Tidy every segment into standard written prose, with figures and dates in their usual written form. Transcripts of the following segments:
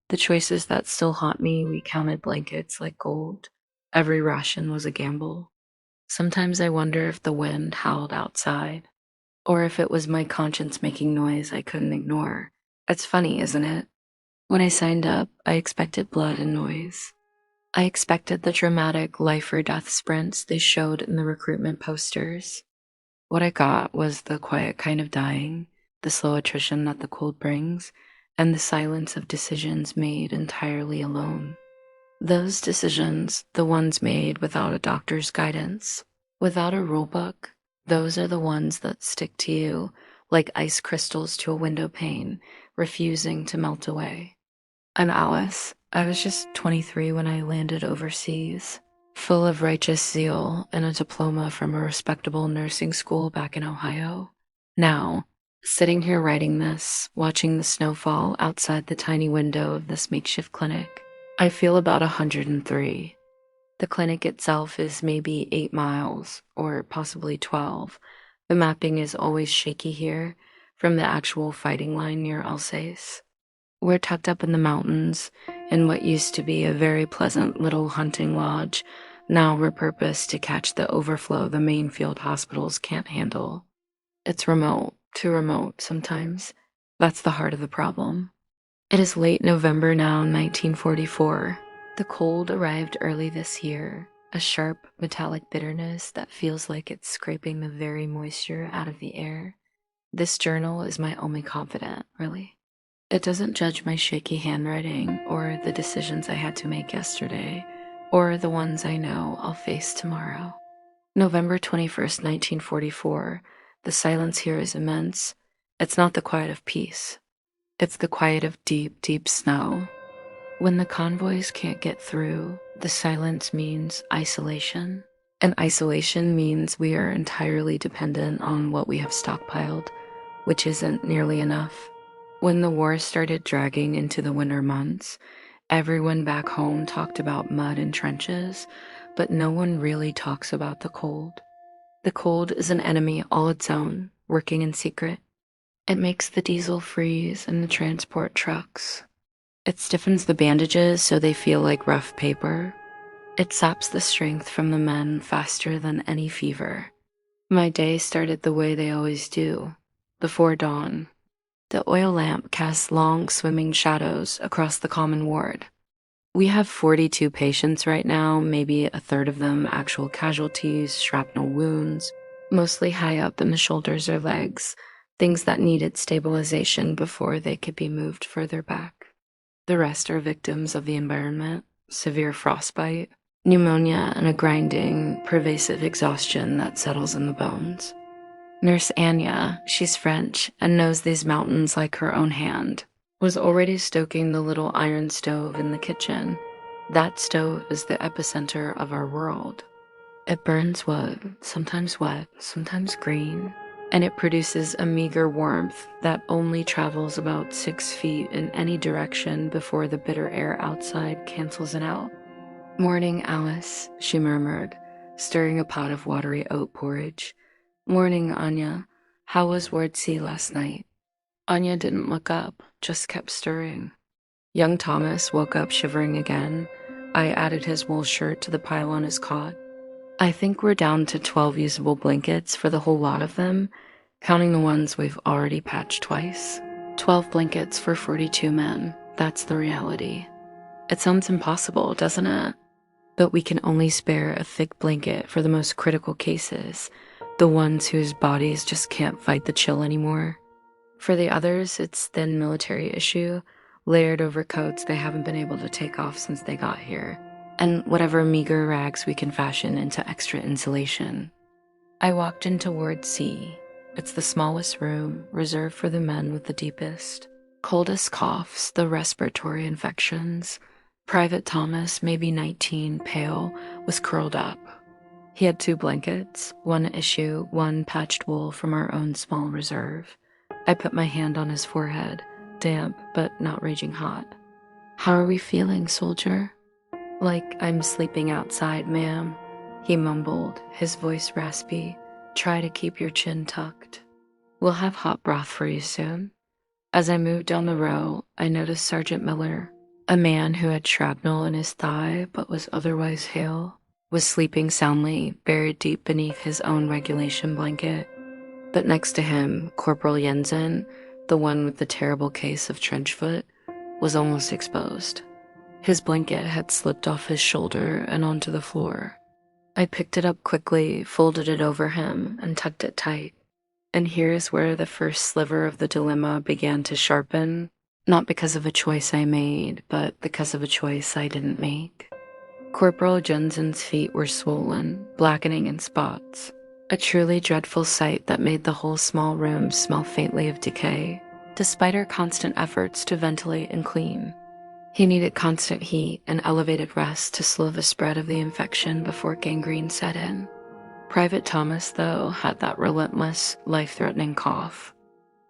The choices that still haunt me, we counted blankets like gold. Every ration was a gamble. Sometimes I wonder if the wind howled outside, or if it was my conscience making noise I couldn't ignore. It's funny, isn't it? When I signed up, I expected blood and noise. I expected the dramatic life or death sprints they showed in the recruitment posters. What I got was the quiet kind of dying, the slow attrition that the cold brings, and the silence of decisions made entirely alone. Those decisions, the ones made without a doctor's guidance, without a rule book, those are the ones that stick to you like ice crystals to a window pane, refusing to melt away. I'm Alice. I was just 23 when I landed overseas, full of righteous zeal and a diploma from a respectable nursing school back in Ohio. Now, sitting here writing this, watching the snowfall outside the tiny window of this makeshift clinic, I feel about 103. The clinic itself is maybe 8 miles, or possibly 12. The mapping is always shaky here, from the actual fighting line near Alsace. We're tucked up in the mountains, in what used to be a very pleasant little hunting lodge, now repurposed to catch the overflow the main field hospitals can't handle. It's remote, too remote sometimes. That's the heart of the problem. It is late November now, 1944. The cold arrived early this year, a sharp, metallic bitterness that feels like it's scraping the very moisture out of the air. This journal is my only confidant, really. It doesn't judge my shaky handwriting or the decisions I had to make yesterday or the ones I know I'll face tomorrow. November 21st, 1944. The silence here is immense. It's not the quiet of peace. It's the quiet of deep, deep snow. When the convoys can't get through, the silence means isolation. And isolation means we are entirely dependent on what we have stockpiled, which isn't nearly enough. When the war started dragging into the winter months, everyone back home talked about mud and trenches, but no one really talks about the cold. The cold is an enemy all its own, working in secret. It makes the diesel freeze and the transport trucks. It stiffens the bandages so they feel like rough paper. It saps the strength from the men faster than any fever. My day started the way they always do, before dawn. The oil lamp casts long, swimming shadows across the common ward. We have 42 patients right now, maybe a third of them actual casualties, shrapnel wounds, mostly high up in the shoulders or legs, things that needed stabilization before they could be moved further back. The rest are victims of the environment, severe frostbite, pneumonia, and a grinding, pervasive exhaustion that settles in the bones. Nurse Anya, she's French and knows these mountains like her own hand, was already stoking the little iron stove in the kitchen. That stove is the epicenter of our world. It burns wood, sometimes wet, sometimes green, and it produces a meager warmth that only travels about 6 feet in any direction before the bitter air outside cancels it out. "Morning, Alice," she murmured, stirring a pot of watery oat porridge. "Morning, Anya. How was Ward C last night?" Anya didn't look up, just kept stirring. Young Thomas woke up shivering again. I added his wool shirt to the pile on his cot. "I think we're down to 12 usable blankets for the whole lot of them, counting the ones we've already patched twice. 12 blankets for 42 men. That's the reality. It sounds impossible, doesn't it? But we can only spare a thick blanket for the most critical cases, the ones whose bodies just can't fight the chill anymore. For the others, it's thin military issue, layered over coats they haven't been able to take off since they got here, and whatever meager rags we can fashion into extra insulation." I walked into Ward C. It's the smallest room, reserved for the men with the deepest, coldest coughs, the respiratory infections. Private Thomas, maybe 19, pale, was curled up. He had 2 blankets, one issue, one patched wool from our own small reserve. I put my hand on his forehead, damp but not raging hot. "How are we feeling, soldier?" "Like I'm sleeping outside, ma'am," he mumbled, his voice raspy. "Try to keep your chin tucked. We'll have hot broth for you soon." As I moved down the row, I noticed Sergeant Miller. A man who had shrapnel in his thigh but was otherwise hale was sleeping soundly, buried deep beneath his own regulation blanket. But next to him, Corporal Jensen, the one with the terrible case of trench foot, was almost exposed. His blanket had slipped off his shoulder and onto the floor. I picked it up quickly, folded it over him, and tucked it tight. And here's where the first sliver of the dilemma began to sharpen, not because of a choice I made, but because of a choice I didn't make. Corporal Jensen's feet were swollen, blackening in spots, a truly dreadful sight that made the whole small room smell faintly of decay, despite our constant efforts to ventilate and clean. He needed constant heat and elevated rest to slow the spread of the infection before gangrene set in. Private Thomas, though, had that relentless, life-threatening cough.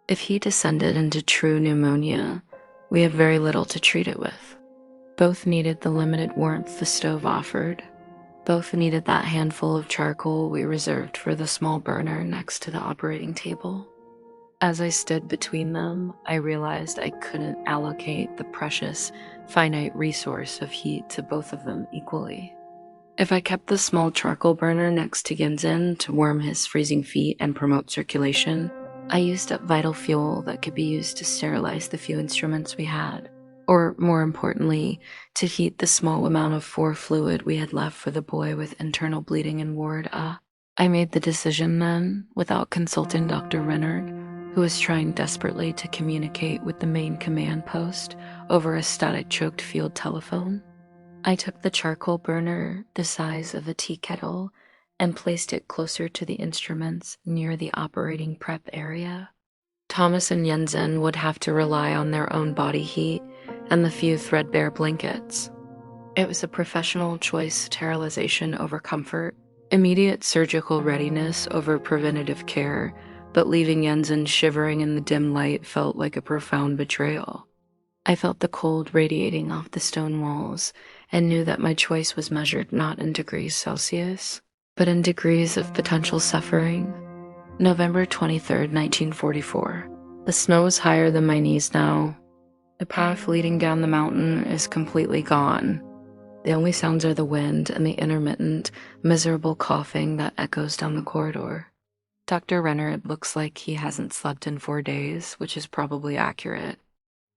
If he descended into true pneumonia, we had very little to treat it with. Both needed the limited warmth the stove offered. Both needed that handful of charcoal we reserved for the small burner next to the operating table. As I stood between them, I realized I couldn't allocate the precious, finite resource of heat to both of them equally. If I kept the small charcoal burner next to Ginzen to warm his freezing feet and promote circulation, I used up vital fuel that could be used to sterilize the few instruments we had, or more importantly, to heat the small amount of fluid we had left for the boy with internal bleeding in Ward A. I made the decision then, without consulting Dr. Renard, who was trying desperately to communicate with the main command post over a static-choked field telephone. I took the charcoal burner, the size of a tea kettle, and placed it closer to the instruments near the operating prep area. Thomas and Jensen would have to rely on their own body heat and the few threadbare blankets. It was a professional choice: sterilization over comfort, immediate surgical readiness over preventative care, but leaving Jensen shivering in the dim light felt like a profound betrayal. I felt the cold radiating off the stone walls and knew that my choice was measured not in degrees Celsius, but in degrees of potential suffering. November 23rd, 1944. The snow is higher than my knees now. The path leading down the mountain is completely gone. The only sounds are the wind and the intermittent, miserable coughing that echoes down the corridor. Dr. Renard looks like he hasn't slept in 4 days, which is probably accurate.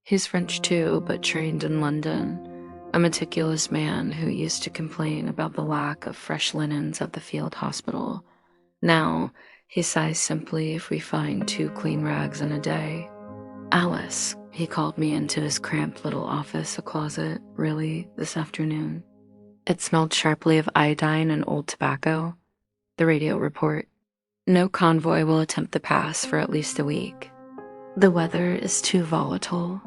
He's French too, but trained in London, a meticulous man who used to complain about the lack of fresh linens at the field hospital. Now, he sighs simply if we find 2 clean rags in a day. Alice, he called me into his cramped little office, a closet, really, this afternoon. It smelled sharply of iodine and old tobacco. The radio report: no convoy will attempt the pass for at least a week. The weather is too volatile.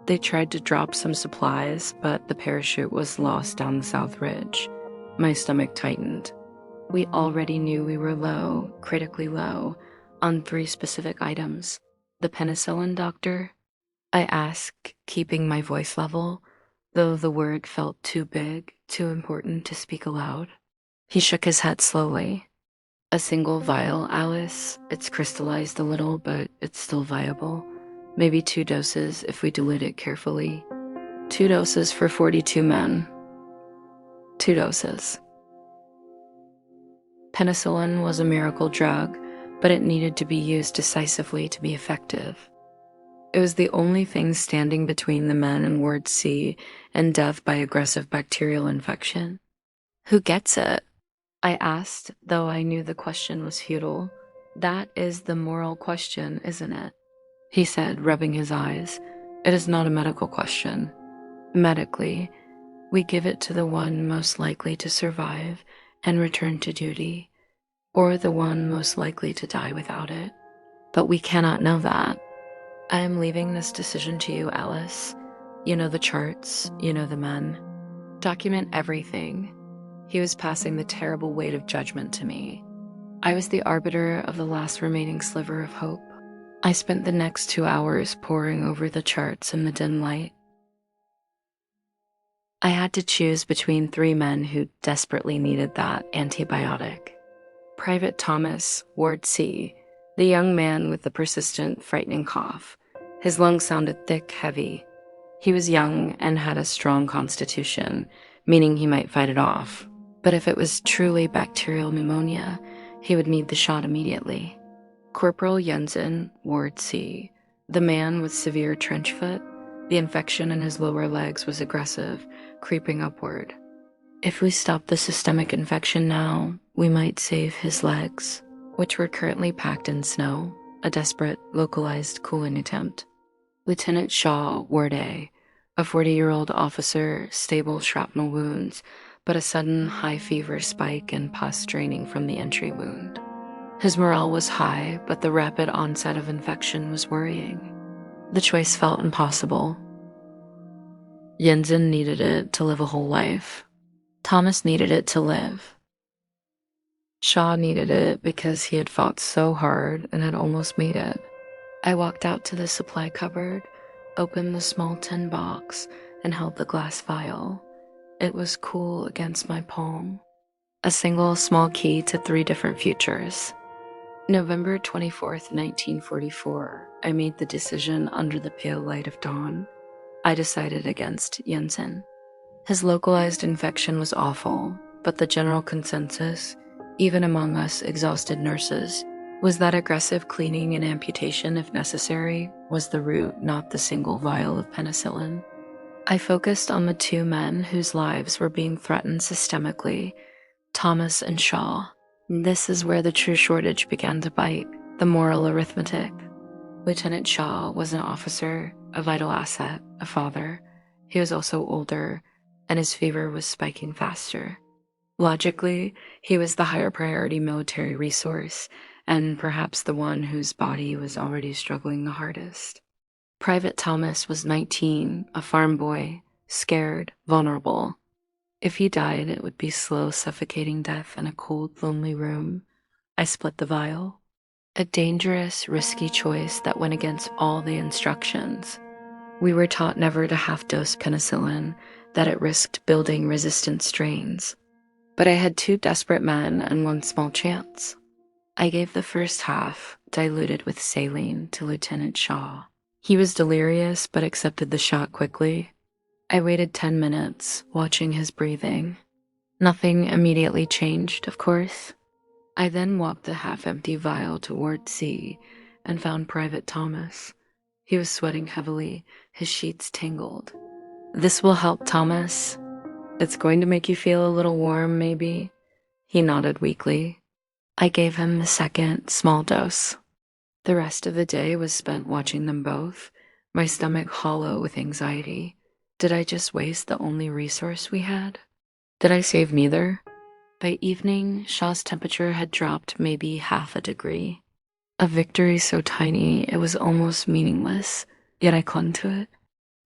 They tried to drop some supplies, but the parachute was lost down the South Ridge. My stomach tightened. We already knew we were low, critically low, on 3 specific items. The penicillin, doctor? I asked, keeping my voice level, though the word felt too big, too important to speak aloud. He shook his head slowly. A single vial, Alice. It's crystallized a little, but it's still viable. Maybe 2 doses if we dilute it carefully. 2 doses for 42 men. 2 doses. Penicillin was a miracle drug, but it needed to be used decisively to be effective. It was the only thing standing between the men in Ward C and death by aggressive bacterial infection. Who gets it? I asked, though I knew the question was futile. That is the moral question, isn't it? He said, rubbing his eyes. It is not a medical question. Medically, we give it to the one most likely to survive and return to duty, or the one most likely to die without it. But we cannot know that. I am leaving this decision to you, Alice. You know the charts, you know the men. Document everything. He was passing the terrible weight of judgment to me. I was the arbiter of the last remaining sliver of hope. I spent the next 2 hours poring over the charts in the dim light. I had to choose between 3 men who desperately needed that antibiotic. Private Thomas, Ward C, the young man with the persistent, frightening cough. His lungs sounded thick, heavy. He was young and had a strong constitution, meaning he might fight it off. But if it was truly bacterial pneumonia, he would need the shot immediately. Corporal Jensen, Ward C, the man with severe trench foot, the infection in his lower legs was aggressive, creeping upward. If we stopped the systemic infection now, we might save his legs, which were currently packed in snow, a desperate, localized cooling attempt. Lieutenant Shaw, Ward A, a 40-year-old officer, stable shrapnel wounds, but a sudden high fever spike and pus draining from the entry wound. His morale was high, but the rapid onset of infection was worrying. The choice felt impossible. Jensen needed it to live a whole life. Thomas needed it to live. Shaw needed it because he had fought so hard and had almost made it. I walked out to the supply cupboard, opened the small tin box, and held the glass vial. It was cool against my palm. A single small key to 3 different futures. November 24th, 1944, I made the decision under the pale light of dawn. I decided against Jensen. His localized infection was awful, but the general consensus, even among us exhausted nurses, was that aggressive cleaning and amputation, if necessary, was the route, not the single vial of penicillin. I focused on the 2 men whose lives were being threatened systemically, Thomas and Shaw. This is where the true shortage began to bite, the moral arithmetic. Lieutenant Shaw was an officer, a vital asset, a father. He was also older, and his fever was spiking faster. Logically, he was the higher priority military resource, and perhaps the one whose body was already struggling the hardest. Private Thomas was 19, a farm boy, scared, vulnerable. If he died, it would be slow, suffocating death in a cold, lonely room. I split the vial. A dangerous, risky choice that went against all the instructions. We were taught never to half-dose penicillin, that it risked building resistant strains. But I had 2 desperate men and 1 small chance. I gave the first half, diluted with saline, to Lieutenant Shaw. He was delirious, but accepted the shot quickly. I waited 10 minutes, watching his breathing. Nothing immediately changed, of course. I then walked the half-empty vial to Ward C and found Private Thomas. He was sweating heavily, his sheets tangled. "This will help, Thomas. It's going to make you feel a little warm, maybe." He nodded weakly. I gave him the second, small dose. The rest of the day was spent watching them both, my stomach hollow with anxiety. Did I just waste the only resource we had? Did I save neither? By evening, Shaw's temperature had dropped maybe half a degree. A victory so tiny it was almost meaningless, yet I clung to it.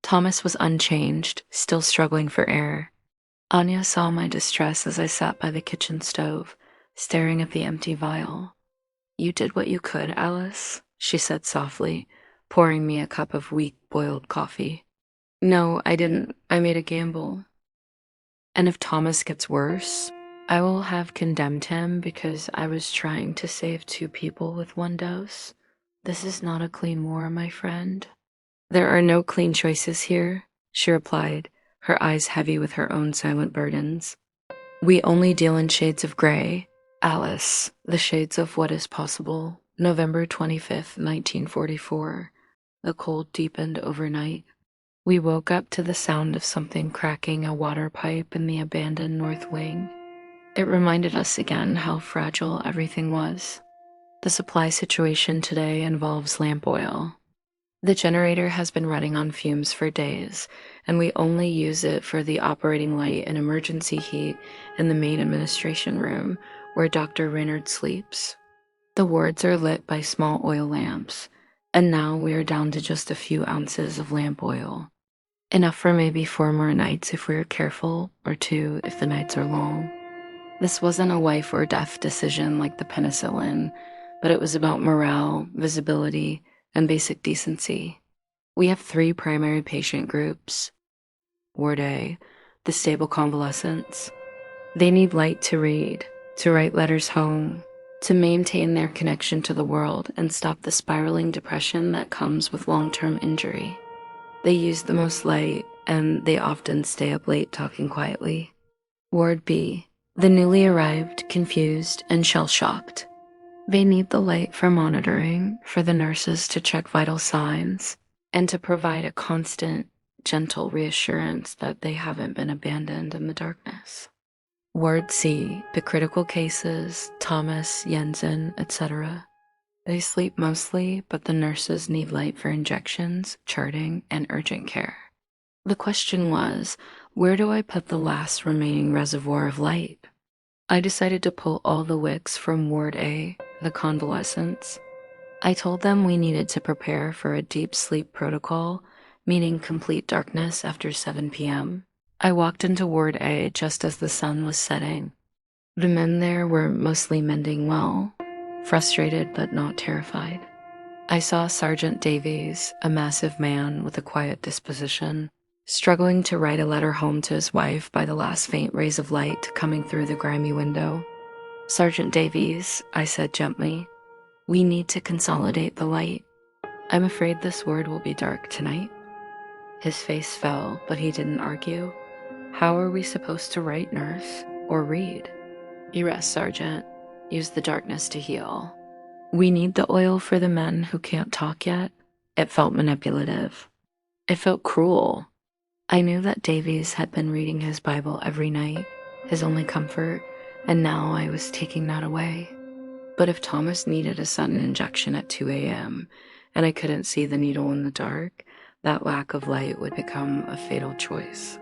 Thomas was unchanged, still struggling for air. Anya saw my distress as I sat by the kitchen stove, staring at the empty vial. "You did what you could, Alice," she said softly, pouring me a cup of weak boiled coffee. "No, I didn't. I made a gamble. And if Thomas gets worse, I will have condemned him because I was trying to save 2 people with 1 dose. This is not a clean war, my friend." "There are no clean choices here," she replied, her eyes heavy with her own silent burdens. "We only deal in shades of gray, Alice, the shades of what is possible." November 25th, 1944. The cold deepened overnight. We woke up to the sound of something cracking a water pipe in the abandoned north wing. It reminded us again how fragile everything was. The supply situation today involves lamp oil. The generator has been running on fumes for days, and we only use it for the operating light and emergency heat in the main administration room, where Dr. Reynard sleeps. The wards are lit by small oil lamps, and now we are down to just a few ounces of lamp oil. Enough for maybe 4 more nights if we're careful, or 2 if the nights are long. This wasn't a life or death decision like the penicillin, but it was about morale, visibility, and basic decency. We have 3 primary patient groups. Ward A, the stable convalescents. They need light to read, to write letters home, to maintain their connection to the world and stop the spiraling depression that comes with long-term injury. They use the most light, and they often stay up late talking quietly. Ward B, the newly arrived, confused, and shell-shocked. They need the light for monitoring, for the nurses to check vital signs, and to provide a constant, gentle reassurance that they haven't been abandoned in the darkness. Ward C, the critical cases, Thomas, Jensen, etc. They sleep mostly, but the nurses need light for injections, charting, and urgent care. The question was, where do I put the last remaining reservoir of light? I decided to pull all the wicks from Ward A, the convalescents. I told them we needed to prepare for a deep sleep protocol, meaning complete darkness after 7 p.m. I walked into Ward A just as the sun was setting. The men there were mostly mending well, frustrated but not terrified. I saw Sergeant Davies, a massive man with a quiet disposition, struggling to write a letter home to his wife by the last faint rays of light coming through the grimy window. "Sergeant Davies," I said gently, "we need to consolidate the light. I'm afraid this ward will be dark tonight." His face fell, but he didn't argue. "How are we supposed to write, nurse? Or read?" "You rest, Sergeant. Use the darkness to heal. We need the oil for the men who can't talk yet." It felt manipulative. It felt cruel. I knew that Davies had been reading his Bible every night, his only comfort, and now I was taking that away. But if Thomas needed a sudden injection at 2 a.m., and I couldn't see the needle in the dark, that lack of light would become a fatal choice.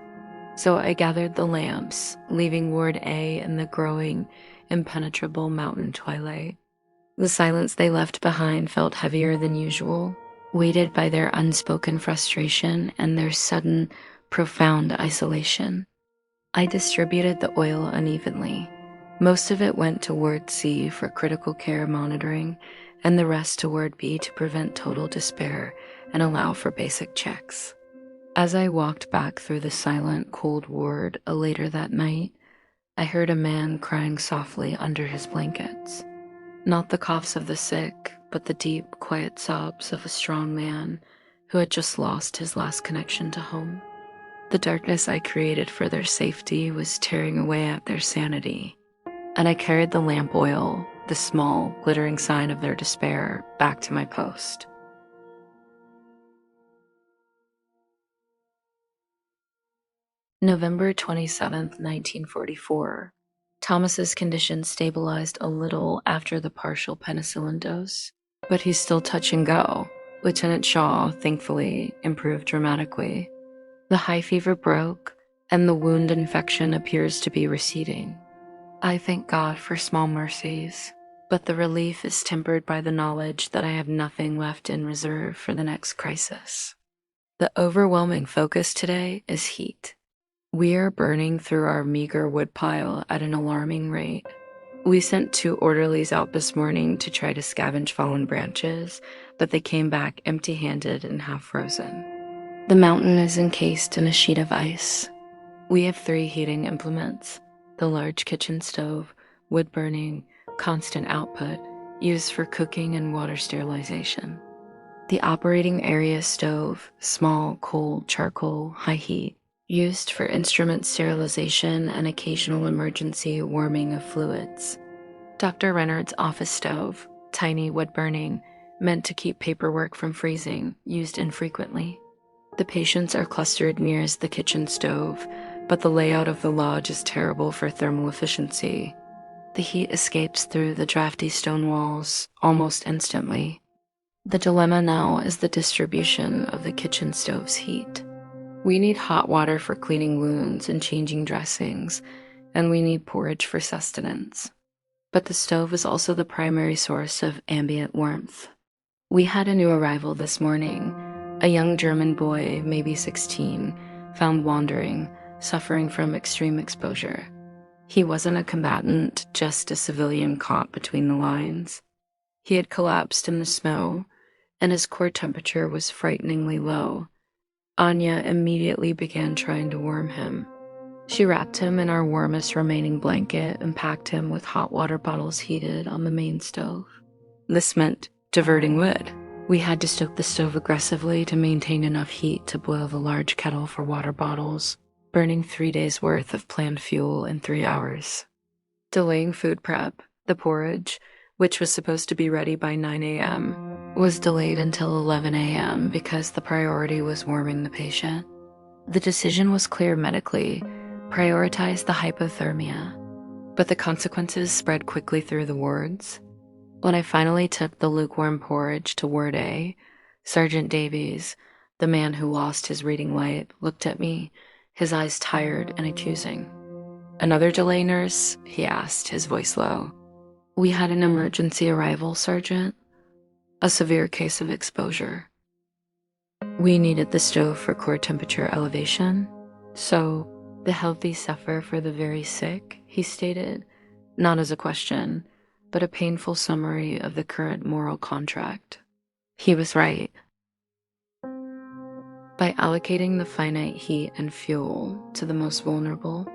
So I gathered the lamps, leaving Ward A in the growing, impenetrable mountain twilight. The silence they left behind felt heavier than usual, weighted by their unspoken frustration and their sudden, profound isolation. I distributed the oil unevenly. Most of it went to Ward C for critical care monitoring, and the rest to Ward B to prevent total despair and allow for basic checks. As I walked back through the silent, cold ward later that night, I heard a man crying softly under his blankets. Not the coughs of the sick, but the deep, quiet sobs of a strong man who had just lost his last connection to home. The darkness I created for their safety was tearing away at their sanity, and I carried the lamp oil, the small, glittering sign of their despair, back to my post. November 27th, 1944. Thomas's condition stabilized a little after the partial penicillin dose, but he's still touch and go. Lieutenant Shaw, thankfully, improved dramatically. The high fever broke, and the wound infection appears to be receding. I thank God for small mercies, but the relief is tempered by the knowledge that I have nothing left in reserve for the next crisis. The overwhelming focus today is heat. We are burning through our meager woodpile at an alarming rate. We sent 2 orderlies out this morning to try to scavenge fallen branches, but they came back empty-handed and half-frozen. The mountain is encased in a sheet of ice. We have 3 heating implements: the large kitchen stove, wood burning, constant output, used for cooking and water sterilization. The operating area stove, small, cold, charcoal, high heat, used for instrument sterilization and occasional emergency warming of fluids. Dr. Renard's office stove, tiny wood burning, meant to keep paperwork from freezing, used infrequently. The patients are clustered nearest the kitchen stove, but the layout of the lodge is terrible for thermal efficiency. The heat escapes through the drafty stone walls almost instantly. The dilemma now is the distribution of the kitchen stove's heat. We need hot water for cleaning wounds and changing dressings, and we need porridge for sustenance. But the stove is also the primary source of ambient warmth. We had a new arrival this morning, a young German boy, maybe 16, found wandering, suffering from extreme exposure. He wasn't a combatant, just a civilian caught between the lines. He had collapsed in the snow, and his core temperature was frighteningly low. Anya immediately began trying to warm him. She wrapped him in our warmest remaining blanket and packed him with hot water bottles heated on the main stove. This meant diverting wood. We had to stoke the stove aggressively to maintain enough heat to boil the large kettle for water bottles, burning 3 days' worth of planned fuel in 3 hours. Delaying food prep, the porridge, which was supposed to be ready by 9 a.m., was delayed until 11 a.m. because the priority was warming the patient. The decision was clear medically: prioritize the hypothermia. But the consequences spread quickly through the wards. When I finally took the lukewarm porridge to Ward A, Sergeant Davies, the man who lost his reading light, looked at me, his eyes tired and accusing. "Another delay, nurse?" he asked, his voice low. "We had an emergency arrival, Sergeant. A severe case of exposure. We needed the stove for core temperature elevation. So, the healthy suffer for the very sick," he stated, not as a question, but a painful summary of the current moral contract. He was right. By allocating the finite heat and fuel to the most vulnerable,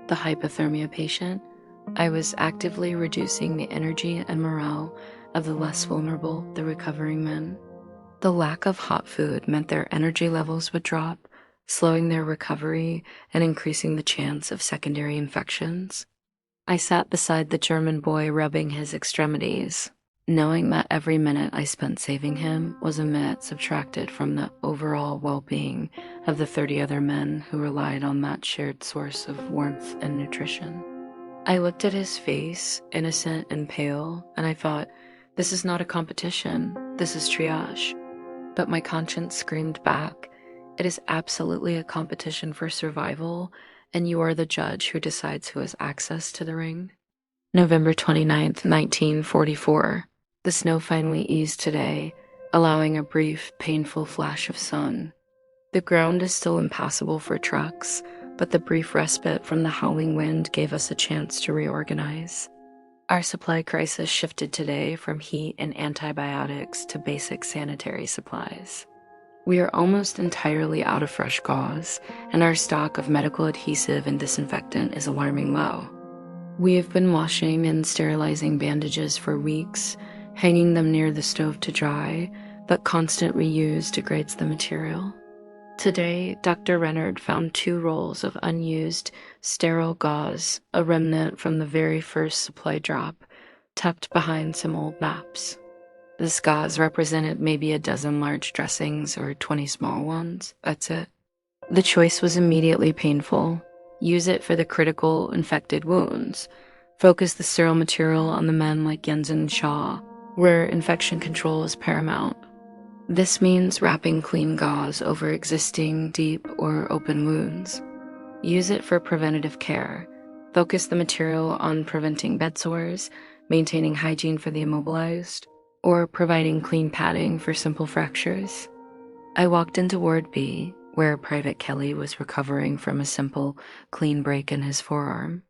the hypothermia patient, I was actively reducing the energy and morale of the less vulnerable, the recovering men. The lack of hot food meant their energy levels would drop, slowing their recovery and increasing the chance of secondary infections. I sat beside the German boy rubbing his extremities, knowing that every minute I spent saving him was a minute subtracted from the overall well-being of the 30 other men who relied on that shared source of warmth and nutrition. I looked at his face, innocent and pale, and I thought, this is not a competition, this is triage. But my conscience screamed back, it is absolutely a competition for survival, and you are the judge who decides who has access to the ring. November 29th, 1944. The snow finally eased today, allowing a brief, painful flash of sun. The ground is still impassable for trucks, but the brief respite from the howling wind gave us a chance to reorganize. Our supply crisis shifted today from heat and antibiotics to basic sanitary supplies. We are almost entirely out of fresh gauze, and our stock of medical adhesive and disinfectant is alarming low. We have been washing and sterilizing bandages for weeks, hanging them near the stove to dry, but constant reuse degrades the material. Today, Dr. Rennard found 2 rolls of unused, sterile gauze, a remnant from the very first supply drop, tucked behind some old maps. This gauze represented maybe a dozen large dressings or 20 small ones. That's it. The choice was immediately painful. Use it for the critical, infected wounds. Focus the sterile material on the men like Jensen and Shaw, where infection control is paramount. This means wrapping clean gauze over existing deep or open wounds. Use it for preventative care. Focus the material on preventing bed sores, maintaining hygiene for the immobilized, or providing clean padding for simple fractures. I walked into Ward B, where Private Kelly was recovering from a simple, clean break in his forearm.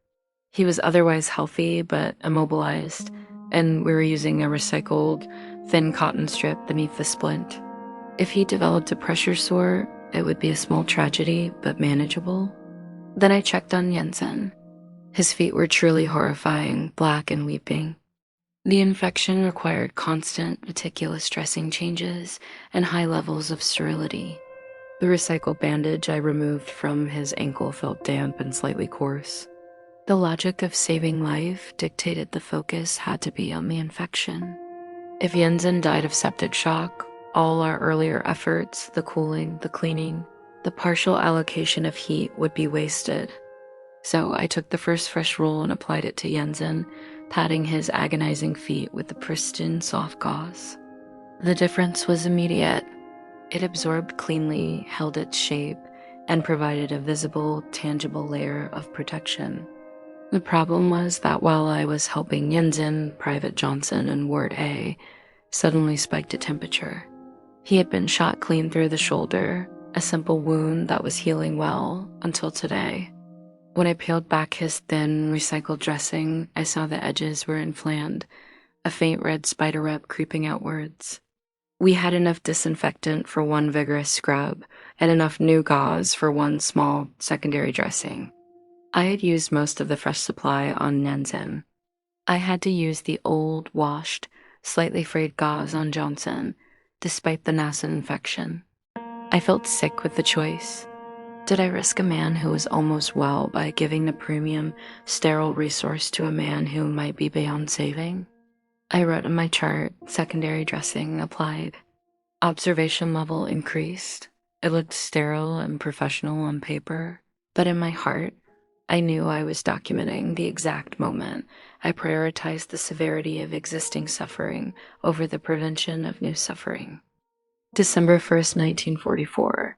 He was otherwise healthy but immobilized, and we were using a recycled, thin cotton strip beneath the splint. If he developed a pressure sore, it would be a small tragedy, but manageable. Then I checked on Jensen. His feet were truly horrifying, black and weeping. The infection required constant, meticulous dressing changes and high levels of sterility. The recycled bandage I removed from his ankle felt damp and slightly coarse. The logic of saving life dictated the focus had to be on the infection. If Jensen died of septic shock, all our earlier efforts, the cooling, the cleaning, the partial allocation of heat would be wasted. So I took the first fresh roll and applied it to Jensen, patting his agonizing feet with the pristine soft gauze. The difference was immediate. It absorbed cleanly, held its shape, and provided a visible, tangible layer of protection. The problem was that while I was helping Jensen, Private Johnson, and Ward A suddenly spiked a temperature. He had been shot clean through the shoulder, a simple wound that was healing well until today. When I peeled back his thin, recycled dressing, I saw the edges were inflamed, a faint red spider web creeping outwards. We had enough disinfectant for 1 vigorous scrub and enough new gauze for 1 small secondary dressing. I had used most of the fresh supply on Jensen. I had to use the old, washed, slightly frayed gauze on Johnson, despite the nascent infection. I felt sick with the choice. Did I risk a man who was almost well by giving the premium, sterile resource to a man who might be beyond saving? I wrote in my chart, secondary dressing applied. Observation level increased. It looked sterile and professional on paper, but in my heart, I knew I was documenting the exact moment I prioritized the severity of existing suffering over the prevention of new suffering. December 1st, 1944.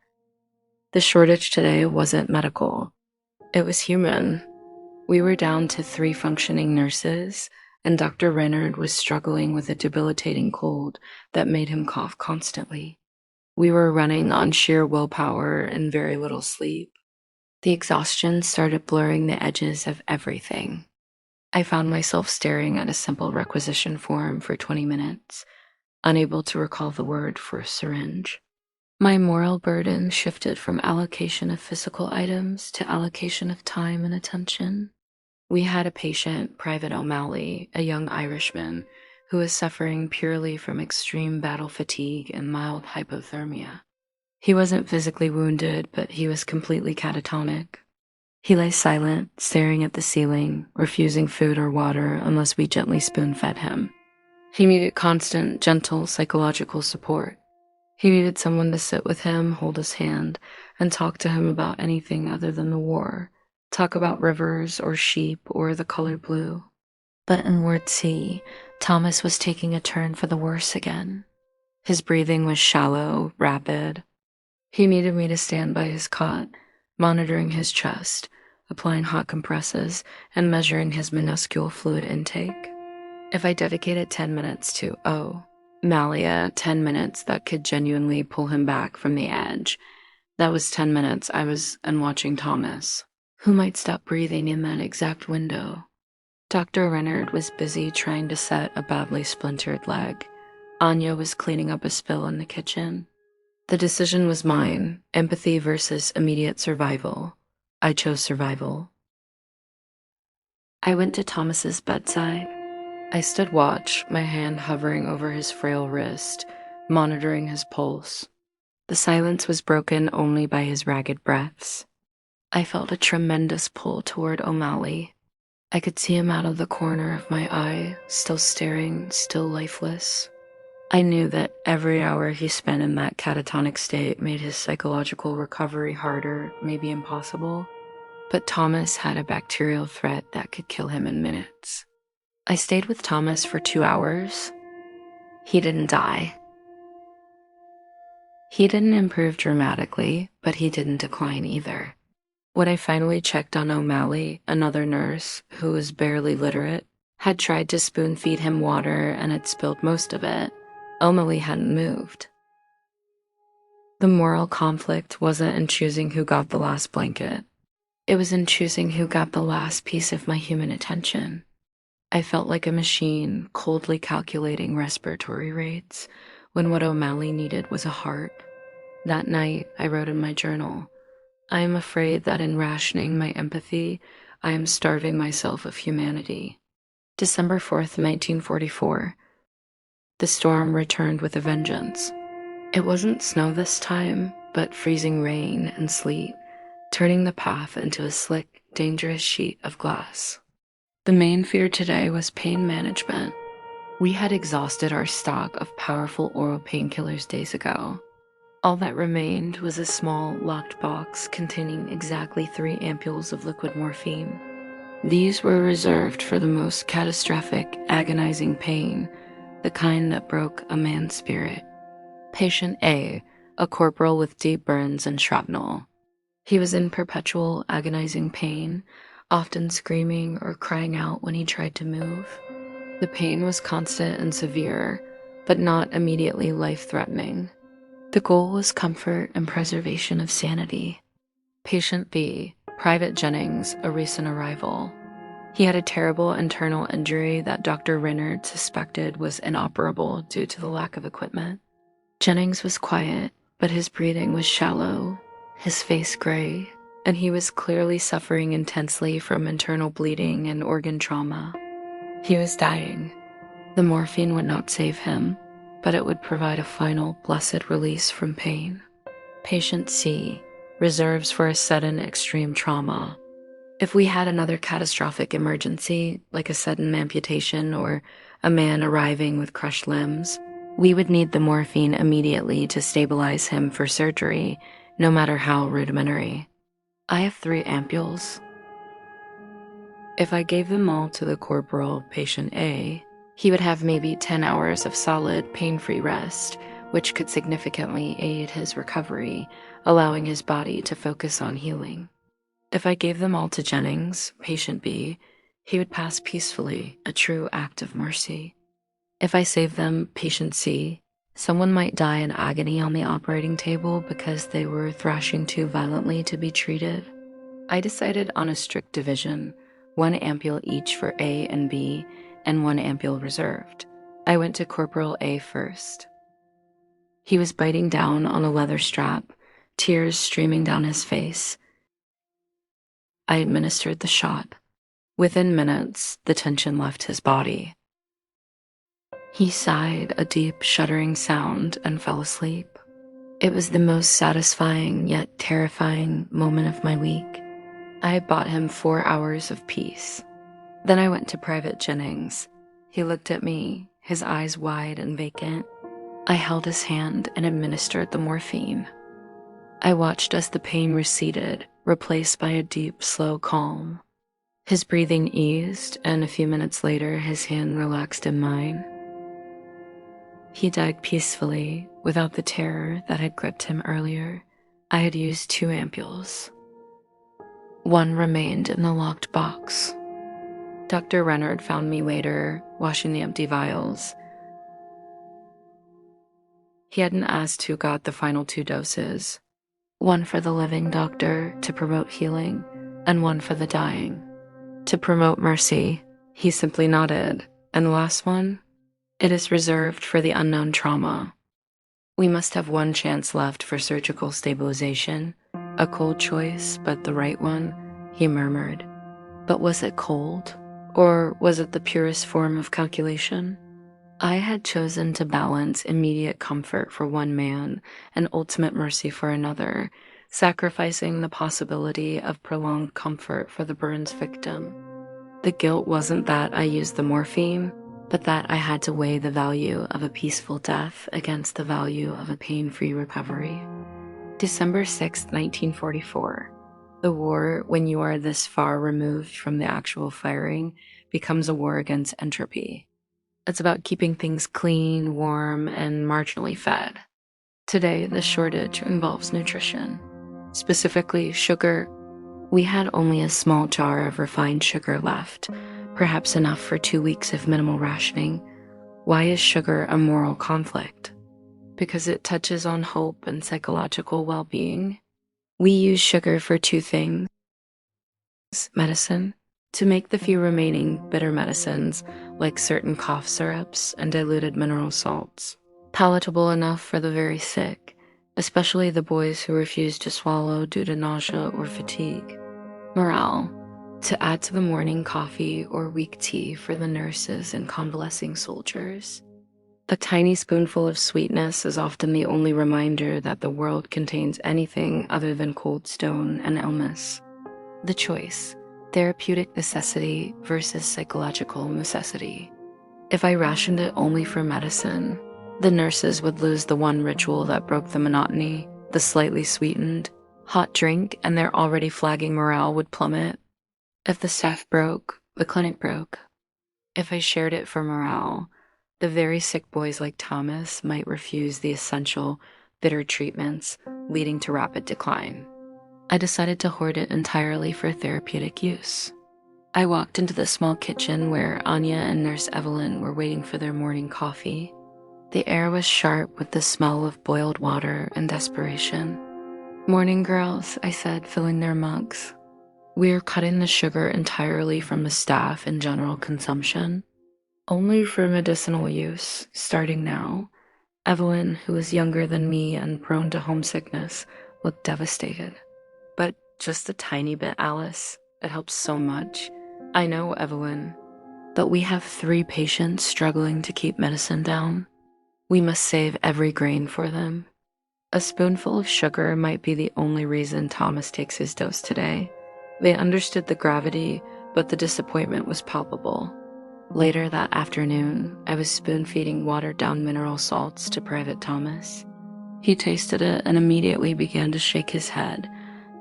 The shortage today wasn't medical. It was human. We were down to 3 functioning nurses, and Dr. Reynard was struggling with a debilitating cold that made him cough constantly. We were running on sheer willpower and very little sleep. The exhaustion started blurring the edges of everything. I found myself staring at a simple requisition form for 20 minutes, unable to recall the word for syringe. My moral burden shifted from allocation of physical items to allocation of time and attention. We had a patient, Private O'Malley, a young Irishman, who was suffering purely from extreme battle fatigue and mild hypothermia. He wasn't physically wounded, but he was completely catatonic. He lay silent, staring at the ceiling, refusing food or water unless we gently spoon-fed him. He needed constant, gentle psychological support. He needed someone to sit with him, hold his hand, and talk to him about anything other than the war. Talk about rivers or sheep or the color blue. But in Ward C, Thomas was taking a turn for the worse again. His breathing was shallow, rapid. He needed me to stand by his cot, monitoring his chest, applying hot compresses, and measuring his minuscule fluid intake. If I dedicated 10 minutes to, Malia, 10 minutes that could genuinely pull him back from the edge, that was 10 minutes I was watching Thomas, who might stop breathing in that exact window. Dr. Reynard was busy trying to set a badly splintered leg. Anya was cleaning up a spill in the kitchen. The decision was mine, empathy versus immediate survival. I chose survival. I went to Thomas's bedside. I stood watch, my hand hovering over his frail wrist, monitoring his pulse. The silence was broken only by his ragged breaths. I felt a tremendous pull toward O'Malley. I could see him out of the corner of my eye, still staring, still lifeless. I knew that every hour he spent in that catatonic state made his psychological recovery harder, maybe impossible. But Thomas had a bacterial threat that could kill him in minutes. I stayed with Thomas for 2 hours. He didn't die. He didn't improve dramatically, but he didn't decline either. When I finally checked on O'Malley, another nurse, who was barely literate, had tried to spoon-feed him water and had spilled most of it. O'Malley hadn't moved. The moral conflict wasn't in choosing who got the last blanket. It was in choosing who got the last piece of my human attention. I felt like a machine, coldly calculating respiratory rates, when what O'Malley needed was a heart. That night, I wrote in my journal, I am afraid that in rationing my empathy, I am starving myself of humanity. December 4th, 1944. The storm returned with a vengeance. It wasn't snow this time, but freezing rain and sleet, turning the path into a slick, dangerous sheet of glass. The main fear today was pain management. We had exhausted our stock of powerful oral painkillers days ago. All that remained was a small, locked box containing exactly 3 ampules of liquid morphine. These were reserved for the most catastrophic, agonizing pain, the kind that broke a man's spirit. Patient A, a corporal with deep burns and shrapnel. He was in perpetual, agonizing pain, often screaming or crying out when he tried to move. The pain was constant and severe, but not immediately life-threatening. The goal was comfort and preservation of sanity. Patient B, Private Jennings, a recent arrival. He had a terrible internal injury that Dr. Reynard suspected was inoperable due to the lack of equipment. Jennings was quiet, but his breathing was shallow, his face gray, and he was clearly suffering intensely from internal bleeding and organ trauma. He was dying. The morphine would not save him, but it would provide a final, blessed release from pain. Patient C reserves for a sudden extreme trauma. If we had another catastrophic emergency, like a sudden amputation or a man arriving with crushed limbs, we would need the morphine immediately to stabilize him for surgery, no matter how rudimentary. I have 3 ampules. If I gave them all to the corporal, patient A, he would have maybe 10 hours of solid, pain-free rest, which could significantly aid his recovery, allowing his body to focus on healing. If I gave them all to Jennings, patient B, he would pass peacefully, a true act of mercy. If I saved them, patient C, someone might die in agony on the operating table because they were thrashing too violently to be treated. I decided on a strict division, 1 ampule each for A and B, and 1 ampule reserved. I went to Corporal A first. He was biting down on a leather strap, tears streaming down his face. I administered the shot. Within minutes, the tension left his body. He sighed a deep, shuddering sound and fell asleep. It was the most satisfying yet terrifying moment of my week. I bought him 4 hours of peace. Then I went to Private Jennings. He looked at me, his eyes wide and vacant. I held his hand and administered the morphine. I watched as the pain receded, replaced by a deep, slow calm. His breathing eased, and a few minutes later, his hand relaxed in mine. He died peacefully, without the terror that had gripped him earlier. I had used 2 ampules. 1 remained in the locked box. Dr. Renard found me later, washing the empty vials. He hadn't asked who got the final 2 doses. 1 for the living doctor to promote healing, and 1 for the dying. To promote mercy, he simply nodded. And the last one? It is reserved for the unknown trauma. We must have 1 chance left for surgical stabilization. A cold choice, but the right one, he murmured. But was it cold? Or was it the purest form of calculation? I had chosen to balance immediate comfort for one man and ultimate mercy for another, sacrificing the possibility of prolonged comfort for the burns victim. The guilt wasn't that I used the morphine, but that I had to weigh the value of a peaceful death against the value of a pain-free recovery. December 6, 1944. The war, when you are this far removed from the actual firing, becomes a war against entropy. It's about keeping things clean, warm, and marginally fed. Today, the shortage involves nutrition, specifically sugar. We had only a small jar of refined sugar left, perhaps enough for 2 weeks of minimal rationing. Why is sugar a moral conflict? Because it touches on hope and psychological well-being. We use sugar for 2 things: medicine, to make the few remaining bitter medicines, like certain cough syrups and diluted mineral salts, palatable enough for the very sick, especially the boys who refuse to swallow due to nausea or fatigue. Morale, to add to the morning coffee or weak tea for the nurses and convalescing soldiers. A tiny spoonful of sweetness is often the only reminder that the world contains anything other than cold stone and illness. The choice: therapeutic necessity versus psychological necessity. If I rationed it only for medicine, the nurses would lose the one ritual that broke the monotony, the slightly sweetened, hot drink, and their already flagging morale would plummet. If the staff broke, the clinic broke. If I shared it for morale, the very sick boys like Thomas might refuse the essential, bitter treatments, leading to rapid decline. I decided to hoard it entirely for therapeutic use. I walked into the small kitchen where Anya and Nurse Evelyn were waiting for their morning coffee. The air was sharp with the smell of boiled water and desperation. "Morning, girls," I said, filling their mugs. "We're cutting the sugar entirely from the staff and general consumption. Only for medicinal use, starting now." Evelyn, who was younger than me and prone to homesickness, looked devastated. "But just a tiny bit, Alice. It helps so much." "I know, Evelyn, but we have 3 patients struggling to keep medicine down." We must save every grain for them. A spoonful of sugar might be the only reason Thomas takes his dose today. They understood the gravity, but the disappointment was palpable. Later that afternoon, I was spoon-feeding watered-down mineral salts to Private Thomas. He tasted it and immediately began to shake his head,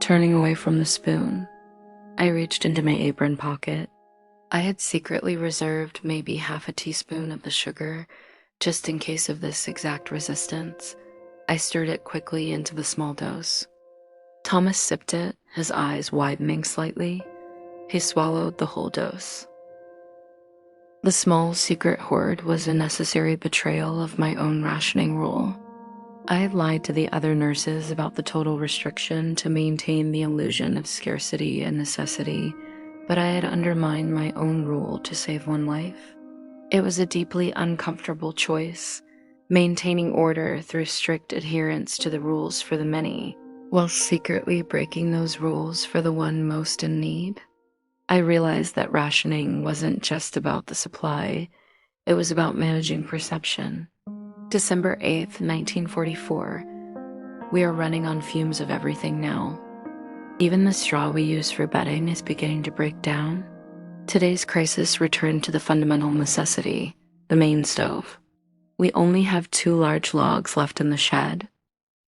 turning away from the spoon. I reached into my apron pocket. I had secretly reserved maybe half a teaspoon of the sugar, just in case of this exact resistance. I stirred it quickly into the small dose. Thomas sipped it, his eyes widening slightly. He swallowed the whole dose. The small secret hoard was a necessary betrayal of my own rationing rule. I had lied to the other nurses about the total restriction to maintain the illusion of scarcity and necessity, but I had undermined my own rule to save one life. It was a deeply uncomfortable choice, maintaining order through strict adherence to the rules for the many, while secretly breaking those rules for the one most in need. I realized that rationing wasn't just about the supply, it was about managing perception. December 8th, 1944. We are running on fumes of everything now. Even the straw we use for bedding is beginning to break down. Today's crisis returned to the fundamental necessity, the main stove. We only have 2 large logs left in the shed.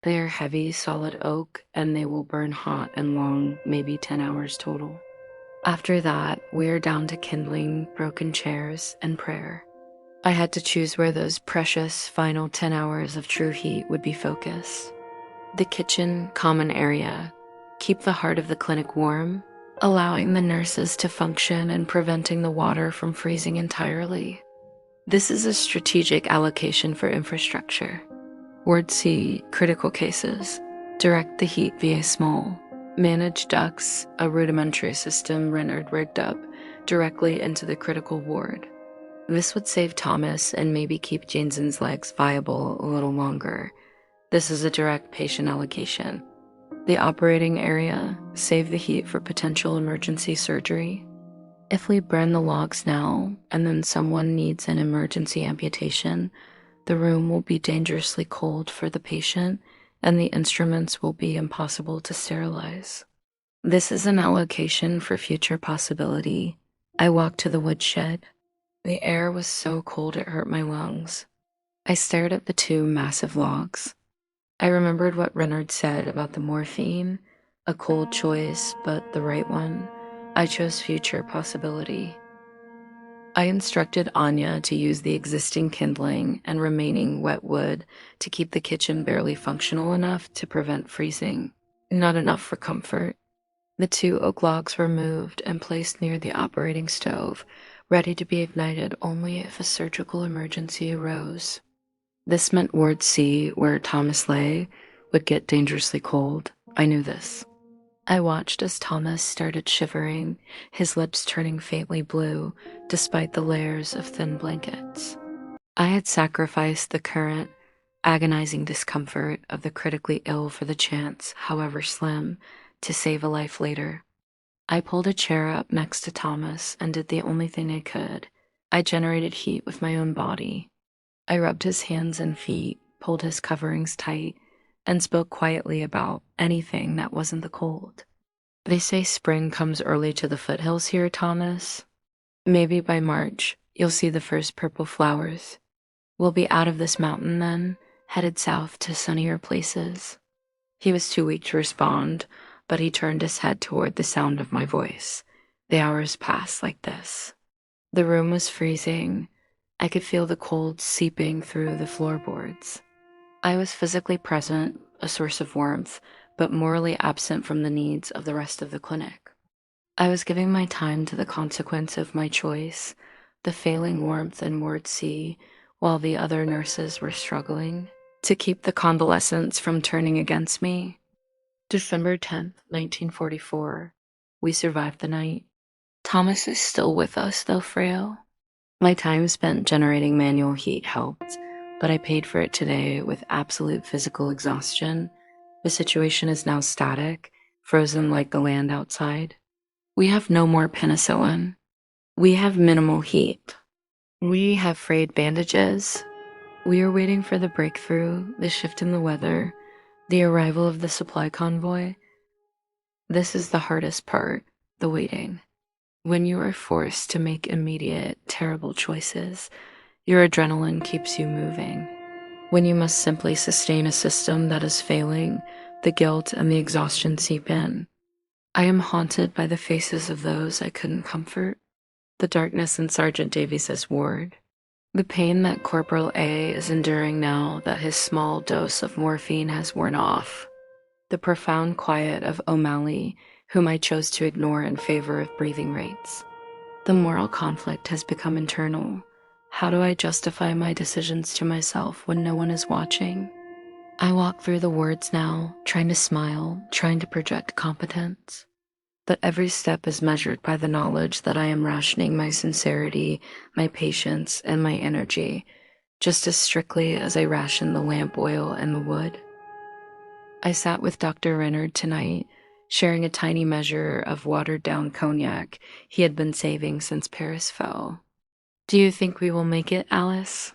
They are heavy, solid oak, and they will burn hot and long, maybe 10 hours total. After that, we are down to kindling, broken chairs, and prayer. I had to choose where those precious final 10 hours of true heat would be focused. The kitchen common area. Keep the heart of the clinic warm, allowing the nurses to function and preventing the water from freezing entirely. This is a strategic allocation for infrastructure. Ward C, critical cases. Direct the heat via small. Manage ducts, a rudimentary system rendered rigged up, directly into the critical ward. This would save Thomas and maybe keep Jansen's legs viable a little longer. This is a direct patient allocation. The operating area, save the heat for potential emergency surgery. If we burn the logs now, and then someone needs an emergency amputation, the room will be dangerously cold for the patient, and the instruments will be impossible to sterilize. This is an allocation for future possibility. I walked to the woodshed. The air was so cold it hurt my lungs. I stared at the 2 massive logs. I remembered what Renard said about the morphine, a cold choice, but the right one. I chose future possibility. I instructed Anya to use the existing kindling and remaining wet wood to keep the kitchen barely functional enough to prevent freezing, not enough for comfort. The 2 oak logs were moved and placed near the operating stove, ready to be ignited only if a surgical emergency arose. This meant Ward C, where Thomas lay, would get dangerously cold. I knew this. I watched as Thomas started shivering, his lips turning faintly blue, despite the layers of thin blankets. I had sacrificed the current, agonizing discomfort of the critically ill for the chance, however slim, to save a life later. I pulled a chair up next to Thomas and did the only thing I could. I generated heat with my own body. I rubbed his hands and feet, pulled his coverings tight, and spoke quietly about anything that wasn't the cold. They say spring comes early to the foothills here, Thomas. Maybe by March, you'll see the first purple flowers. We'll be out of this mountain then, headed south to sunnier places. He was too weak to respond, but he turned his head toward the sound of my voice. The hours passed like this. The room was freezing. I could feel the cold seeping through the floorboards. I was physically present, a source of warmth, but morally absent from the needs of the rest of the clinic. I was giving my time to the consequence of my choice, the failing warmth in Ward C, while the other nurses were struggling to keep the convalescents from turning against me. December 10th, 1944. We survived the night. Thomas is still with us, though frail. My time spent generating manual heat helped, but I paid for it today with absolute physical exhaustion. The situation is now static, frozen like the land outside. We have no more penicillin. We have minimal heat. We have frayed bandages. We are waiting for the breakthrough, the shift in the weather, the arrival of the supply convoy. This is the hardest part, the waiting. When you are forced to make immediate, terrible choices, your adrenaline keeps you moving. When you must simply sustain a system that is failing, the guilt and the exhaustion seep in. I am haunted by the faces of those I couldn't comfort, the darkness in Sergeant Davies's ward, the pain that Corporal A is enduring now that his small dose of morphine has worn off, the profound quiet of O'Malley, whom I chose to ignore in favor of breathing rates. The moral conflict has become internal. How do I justify my decisions to myself when no one is watching? I walk through the wards now, trying to smile, trying to project competence. But every step is measured by the knowledge that I am rationing my sincerity, my patience, and my energy, just as strictly as I ration the lamp oil and the wood. I sat with Dr. Reynard tonight, sharing a tiny measure of watered-down cognac he had been saving since Paris fell. "Do you think we will make it, Alice?"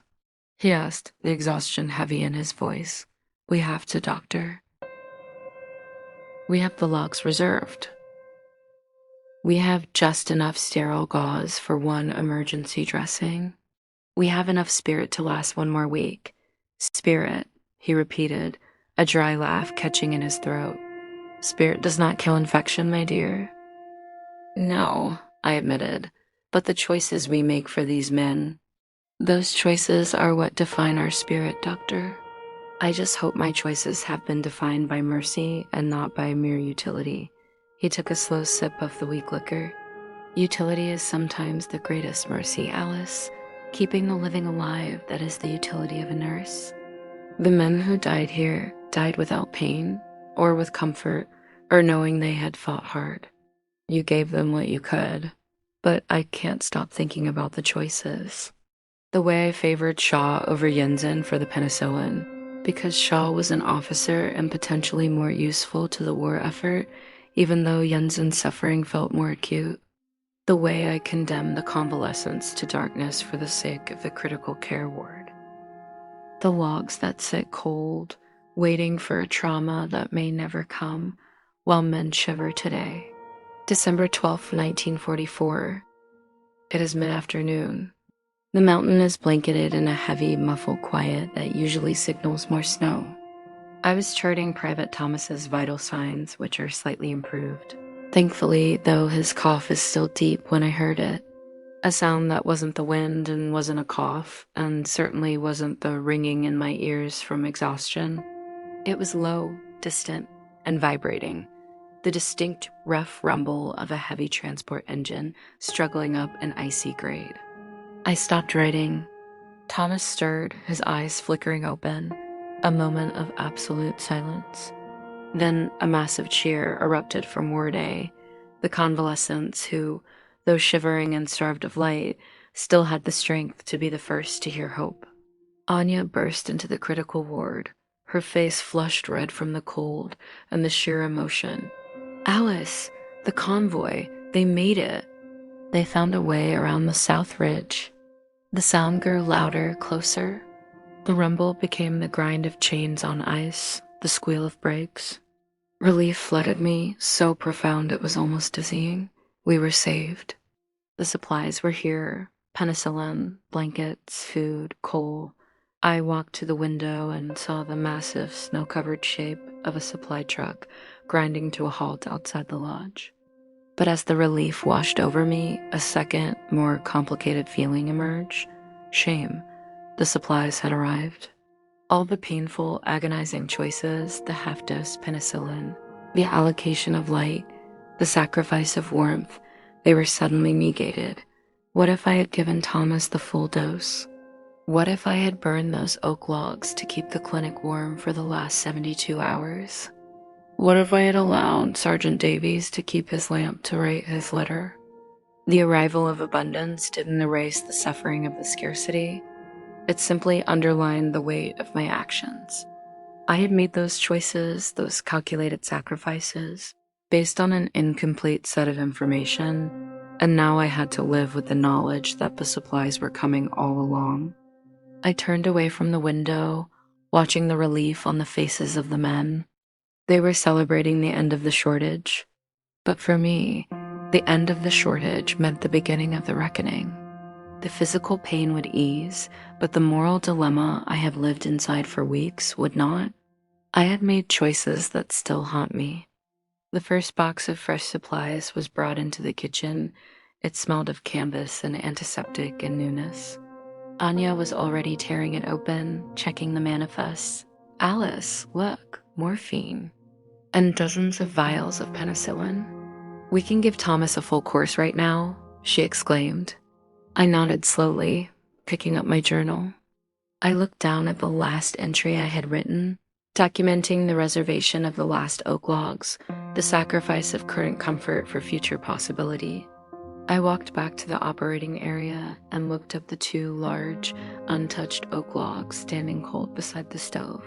he asked, the exhaustion heavy in his voice. "We have to, Doctor. We have the logs reserved. We have just enough sterile gauze for one emergency dressing. We have enough spirit to last one more week." "Spirit," he repeated, a dry laugh catching in his throat. "Spirit does not kill infection, my dear." "No," I admitted, "but the choices we make for these men, those choices are what define our spirit, Doctor. I just hope my choices have been defined by mercy and not by mere utility." He took a slow sip of the weak liquor. "Utility is sometimes the greatest mercy, Alice. Keeping the living alive, that is the utility of a nurse. The men who died here died without pain, or with comfort, or knowing they had fought hard. You gave them what you could, but I can't stop thinking about the choices. The way I favored Shaw over Jensen for the penicillin, because Shaw was an officer and potentially more useful to the war effort, even though Jensen's suffering felt more acute. The way I condemned the convalescents to darkness for the sake of the critical care ward. The logs that sit cold, waiting for a trauma that may never come, while men shiver today. December 12th, 1944. It is mid-afternoon. The mountain is blanketed in a heavy, muffled quiet that usually signals more snow. I was charting Private Thomas's vital signs, which are slightly improved. Thankfully, though, his cough is still deep when I heard it. A sound that wasn't the wind and wasn't a cough, and certainly wasn't the ringing in my ears from exhaustion. It was low, distant, and vibrating. The distinct, rough rumble of a heavy transport engine struggling up an icy grade. I stopped writing. Thomas stirred, his eyes flickering open. A moment of absolute silence. Then a massive cheer erupted from Ward A, the convalescents who, though shivering and starved of light, still had the strength to be the first to hear hope. Anya burst into the critical ward, her face flushed red from the cold and the sheer emotion. "Alice, the convoy, they made it. They found a way around the South Ridge." The sound grew louder, closer. The rumble became the grind of chains on ice, the squeal of brakes. Relief flooded me, so profound it was almost dizzying. We were saved. The supplies were here: penicillin, blankets, food, coal. I walked to the window and saw the massive, snow-covered shape of a supply truck grinding to a halt outside the lodge. But as the relief washed over me, a second, more complicated feeling emerged. Shame. The supplies had arrived. All the painful, agonizing choices, the half-dose penicillin, the allocation of light, the sacrifice of warmth, they were suddenly negated. What if I had given Thomas the full dose? What if I had burned those oak logs to keep the clinic warm for the last 72 hours? What if I had allowed Sergeant Davies to keep his lamp to write his letter? The arrival of abundance didn't erase the suffering of the scarcity. It simply underlined the weight of my actions. I had made those choices, those calculated sacrifices, based on an incomplete set of information, and now I had to live with the knowledge that the supplies were coming all along. I turned away from the window, watching the relief on the faces of the men. They were celebrating the end of the shortage. But for me, the end of the shortage meant the beginning of the reckoning. The physical pain would ease, but the moral dilemma I have lived inside for weeks would not. I had made choices that still haunt me. The first box of fresh supplies was brought into the kitchen. It smelled of canvas and antiseptic and newness. Anya was already tearing it open, checking the manifests. Alice, look, morphine. And dozens of vials of penicillin. We can give Thomas a full course right now, she exclaimed. I nodded slowly, picking up my journal. I looked down at the last entry I had written, documenting the reservation of the last oak logs, the sacrifice of current comfort for future possibility. I walked back to the operating area and looked up the 2 large, untouched oak logs standing cold beside the stove.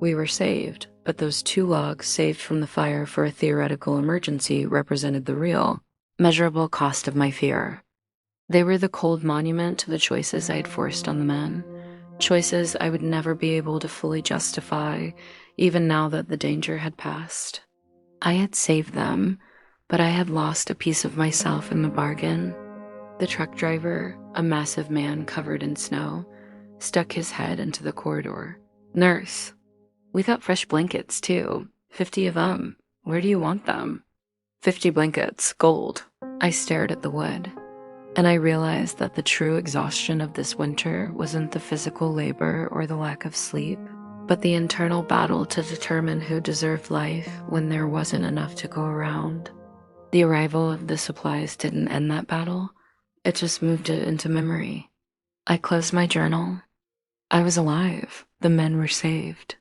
We were saved, but those 2 logs saved from the fire for a theoretical emergency represented the real, measurable cost of my fear. They were the cold monument to the choices I had forced on the men, choices I would never be able to fully justify, even now that the danger had passed. I had saved them, but I had lost a piece of myself in the bargain. The truck driver, a massive man covered in snow, stuck his head into the corridor. Nurse, we got fresh blankets too, 50 of them. Where do you want them? 50 blankets, gold. I stared at the wood. And I realized that the true exhaustion of this winter wasn't the physical labor or the lack of sleep, but the internal battle to determine who deserved life when there wasn't enough to go around. The arrival of the supplies didn't end that battle, it just moved it into memory. I closed my journal. I was alive, the men were saved.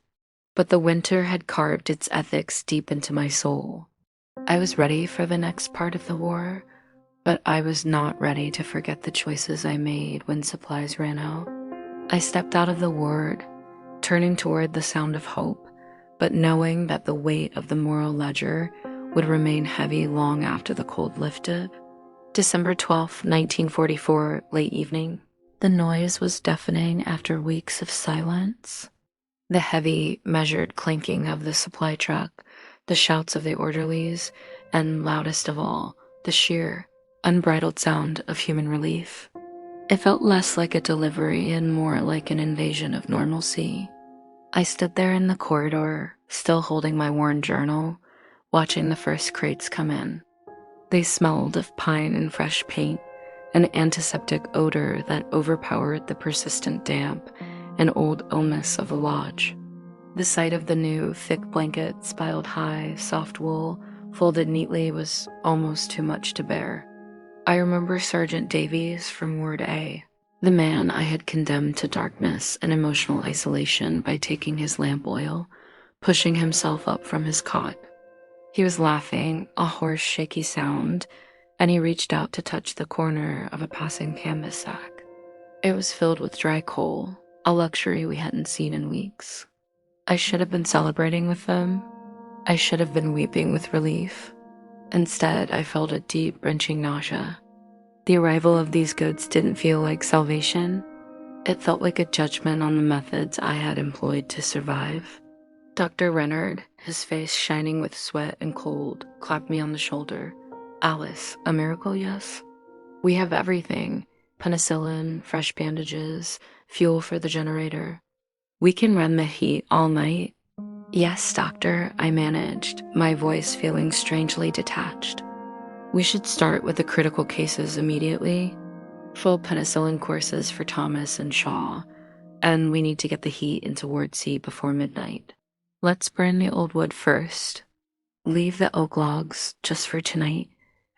But the winter had carved its ethics deep into my soul. I was ready for the next part of the war, but I was not ready to forget the choices I made when supplies ran out. I stepped out of the ward, turning toward the sound of hope, but knowing that the weight of the moral ledger would remain heavy long after the cold lifted. December 12th, 1944, late evening. The noise was deafening after weeks of silence. The heavy, measured clanking of the supply truck, the shouts of the orderlies, and loudest of all, the sheer, unbridled sound of human relief. It felt less like a delivery and more like an invasion of normalcy. I stood there in the corridor, still holding my worn journal, watching the first crates come in. They smelled of pine and fresh paint, an antiseptic odor that overpowered the persistent damp and old illness of the lodge. The sight of the new, thick blankets piled high, soft wool, folded neatly was almost too much to bear. I remember Sergeant Davies from Ward A, the man I had condemned to darkness and emotional isolation by taking his lamp oil, pushing himself up from his cot. He was laughing, a hoarse, shaky sound, and he reached out to touch the corner of a passing canvas sack. It was filled with dry coal, a luxury we hadn't seen in weeks. I should have been celebrating with them. I should have been weeping with relief. Instead, I felt a deep, wrenching nausea. The arrival of these goods didn't feel like salvation. It felt like a judgment on the methods I had employed to survive. Dr. Rennard, his face shining with sweat and cold, clapped me on the shoulder. Alice, a miracle, yes? We have everything. Penicillin, fresh bandages, fuel for the generator. We can run the heat all night. Yes, doctor, I managed, my voice feeling strangely detached. We should start with the critical cases immediately. Full penicillin courses for Thomas and Shaw, and we need to get the heat into Ward C before midnight. Let's burn the old wood first. Leave the oak logs just for tonight.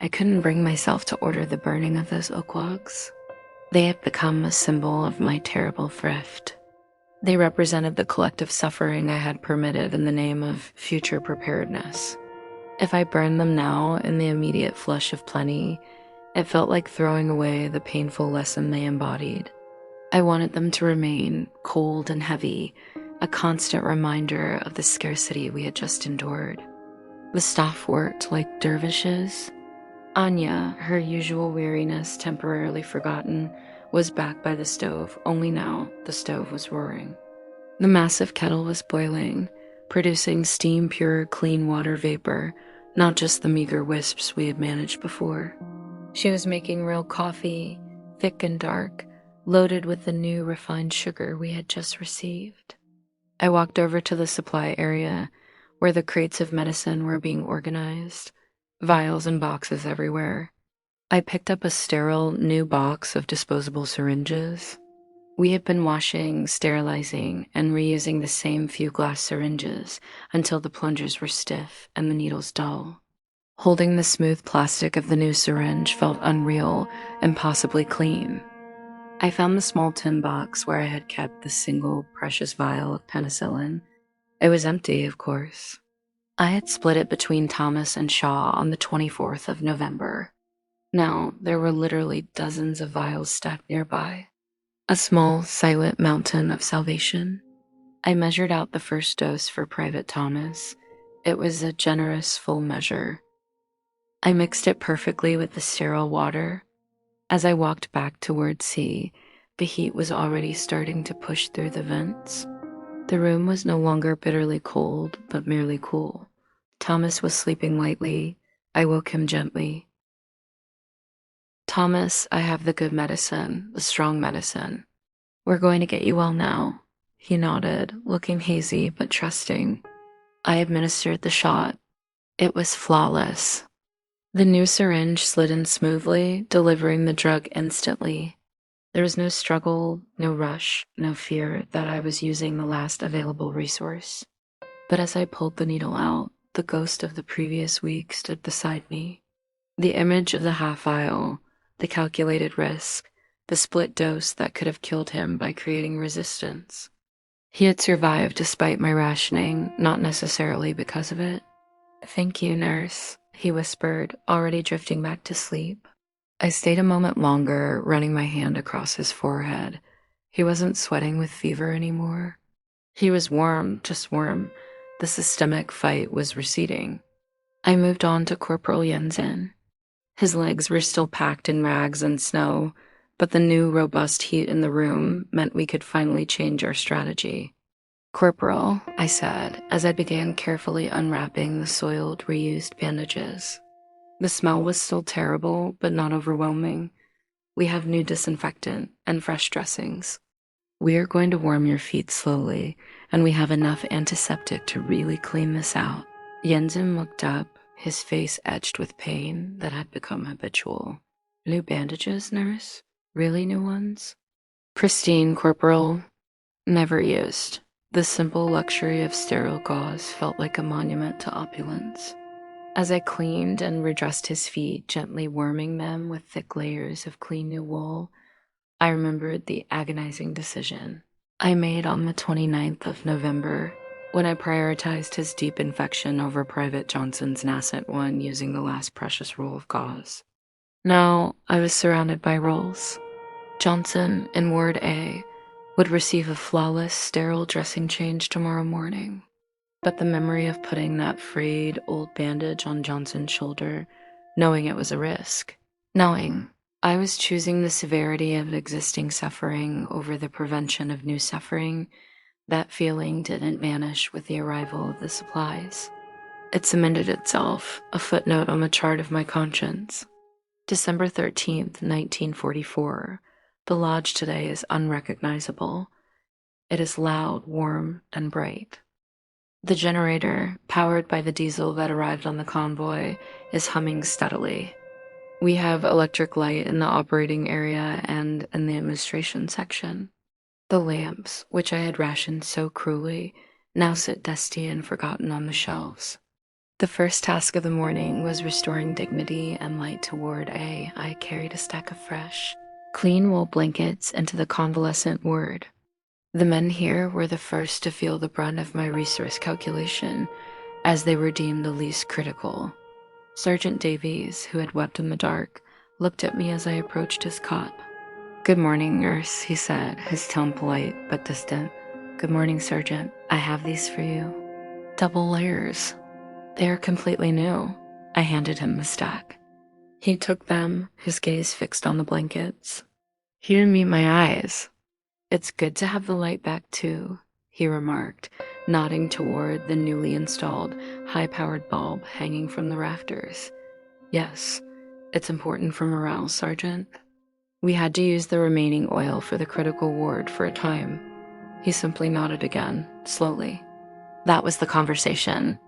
I couldn't bring myself to order the burning of those oak logs. They had become a symbol of my terrible thrift. They represented the collective suffering I had permitted in the name of future preparedness. If I burned them now in the immediate flush of plenty, it felt like throwing away the painful lesson they embodied. I wanted them to remain cold and heavy, a constant reminder of the scarcity we had just endured. The staff worked like dervishes. Anya, her usual weariness temporarily forgotten, was back by the stove, only now the stove was roaring. The massive kettle was boiling, producing steam pure, clean water vapor, not just the meager wisps we had managed before. She was making real coffee, thick and dark, loaded with the new refined sugar we had just received. I walked over to the supply area, where the crates of medicine were being organized, vials and boxes everywhere. I picked up a sterile new box of disposable syringes. We had been washing, sterilizing, and reusing the same few glass syringes until the plungers were stiff and the needles dull. Holding the smooth plastic of the new syringe felt unreal and possibly clean. I found the small tin box where I had kept the single precious vial of penicillin. It was empty, of course. I had split it between Thomas and Shaw on the 24th of November. Now, there were literally dozens of vials stacked nearby. A small, silent mountain of salvation. I measured out the first dose for Private Thomas. It was a generous, full measure. I mixed it perfectly with the sterile water. As I walked back toward C, the heat was already starting to push through the vents. The room was no longer bitterly cold, but merely cool. Thomas was sleeping lightly. I woke him gently. "Thomas, I have the good medicine, the strong medicine. We're going to get you well now." He nodded, looking hazy but trusting. I administered the shot. It was flawless. The new syringe slid in smoothly, delivering the drug instantly. There was no struggle, no rush, no fear that I was using the last available resource. But as I pulled the needle out, the ghost of the previous week stood beside me. The image of the half vial, the calculated risk, the split dose that could have killed him by creating resistance. He had survived despite my rationing, not necessarily because of it. "Thank you, nurse," he whispered, already drifting back to sleep. I stayed a moment longer, running my hand across his forehead. He wasn't sweating with fever anymore. He was warm, just warm. The systemic fight was receding. I moved on to Corporal Jensen. His legs were still packed in rags and snow, but the new robust heat in the room meant we could finally change our strategy. "Corporal," I said, as I began carefully unwrapping the soiled, reused bandages. The smell was still terrible, but not overwhelming. "We have new disinfectant and fresh dressings. We are going to warm your feet slowly, and we have enough antiseptic to really clean this out." Jensen looked up, his face etched with pain that had become habitual. "New bandages, nurse? Really new ones?" "Pristine, Corporal. Never used." The simple luxury of sterile gauze felt like a monument to opulence. As I cleaned and redressed his feet, gently warming them with thick layers of clean new wool, I remembered the agonizing decision I made on the 29th of November when I prioritized his deep infection over Private Johnson's nascent one using the last precious roll of gauze. Now I was surrounded by rolls. Johnson, in Ward A, would receive a flawless, sterile dressing change tomorrow morning. But the memory of putting that frayed old bandage on Johnson's shoulder, knowing it was a risk, knowing I was choosing the severity of existing suffering over the prevention of new suffering, that feeling didn't vanish with the arrival of the supplies. It cemented itself, a footnote on the chart of my conscience. December 13th, 1944. The lodge today is unrecognizable. It is loud, warm, and bright. The generator, powered by the diesel that arrived on the convoy, is humming steadily. We have electric light in the operating area and in the administration section. The lamps, which I had rationed so cruelly, now sit dusty and forgotten on the shelves. The first task of the morning was restoring dignity and light to Ward A. I carried a stack of fresh, clean wool blankets into the convalescent ward. The men here were the first to feel the brunt of my resource calculation, as they were deemed the least critical. Sergeant Davies, who had wept in the dark, looked at me as I approached his cot. "Good morning, nurse," he said, his tone polite but distant. "Good morning, Sergeant. I have these for you." Double layers. They are completely new. I handed him the stack. He took them, his gaze fixed on the blankets. He didn't meet my eyes. It's good to have the light back too, he remarked, nodding toward the newly installed high-powered bulb hanging from the rafters. Yes, it's important for morale, Sergeant. We had to use the remaining oil for the critical ward for a time. He simply nodded again, slowly. That was the conversation.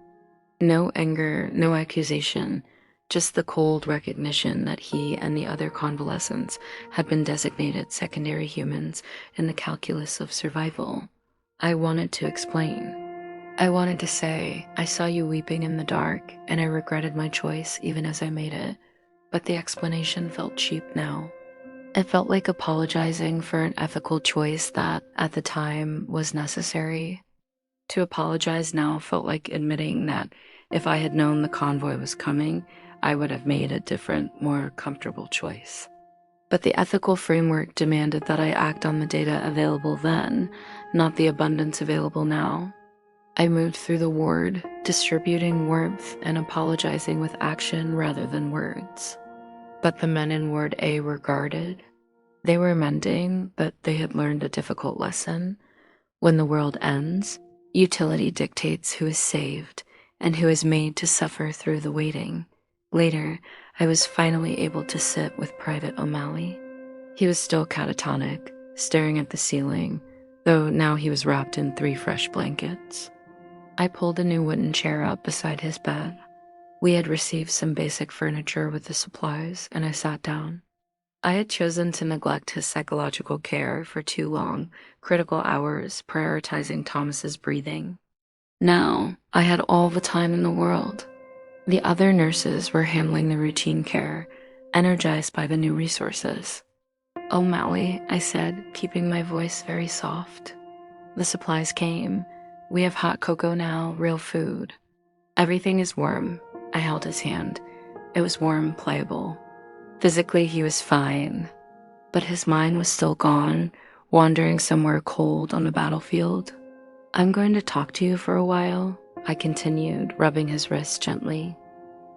No anger, no accusation, just the cold recognition that he and the other convalescents had been designated secondary humans in the calculus of survival. I wanted to explain. I wanted to say, I saw you weeping in the dark, and I regretted my choice even as I made it, but the explanation felt cheap now. It felt like apologizing for an ethical choice that, at the time, was necessary. To apologize now felt like admitting that if I had known the convoy was coming, I would have made a different, more comfortable choice. But the ethical framework demanded that I act on the data available then, not the abundance available now. I moved through the ward, distributing warmth and apologizing with action rather than words. But the men in Ward A were guarded. They were mending, but they had learned a difficult lesson. When the world ends, utility dictates who is saved and who is made to suffer through the waiting. Later, I was finally able to sit with Private O'Malley. He was still catatonic, staring at the ceiling, though now he was wrapped in 3 fresh blankets. I pulled a new wooden chair up beside his bed. We had received some basic furniture with the supplies, and I sat down. I had chosen to neglect his psychological care for too long, critical hours prioritizing Thomas's breathing. Now, I had all the time in the world. The other nurses were handling the routine care, energized by the new resources. O'Malley, I said, keeping my voice very soft. The supplies came. We have hot cocoa now, real food. Everything is warm. I held his hand. It was warm, pliable. Physically, he was fine, but his mind was still gone, wandering somewhere cold on the battlefield. I'm going to talk to you for a while, I continued, rubbing his wrist gently.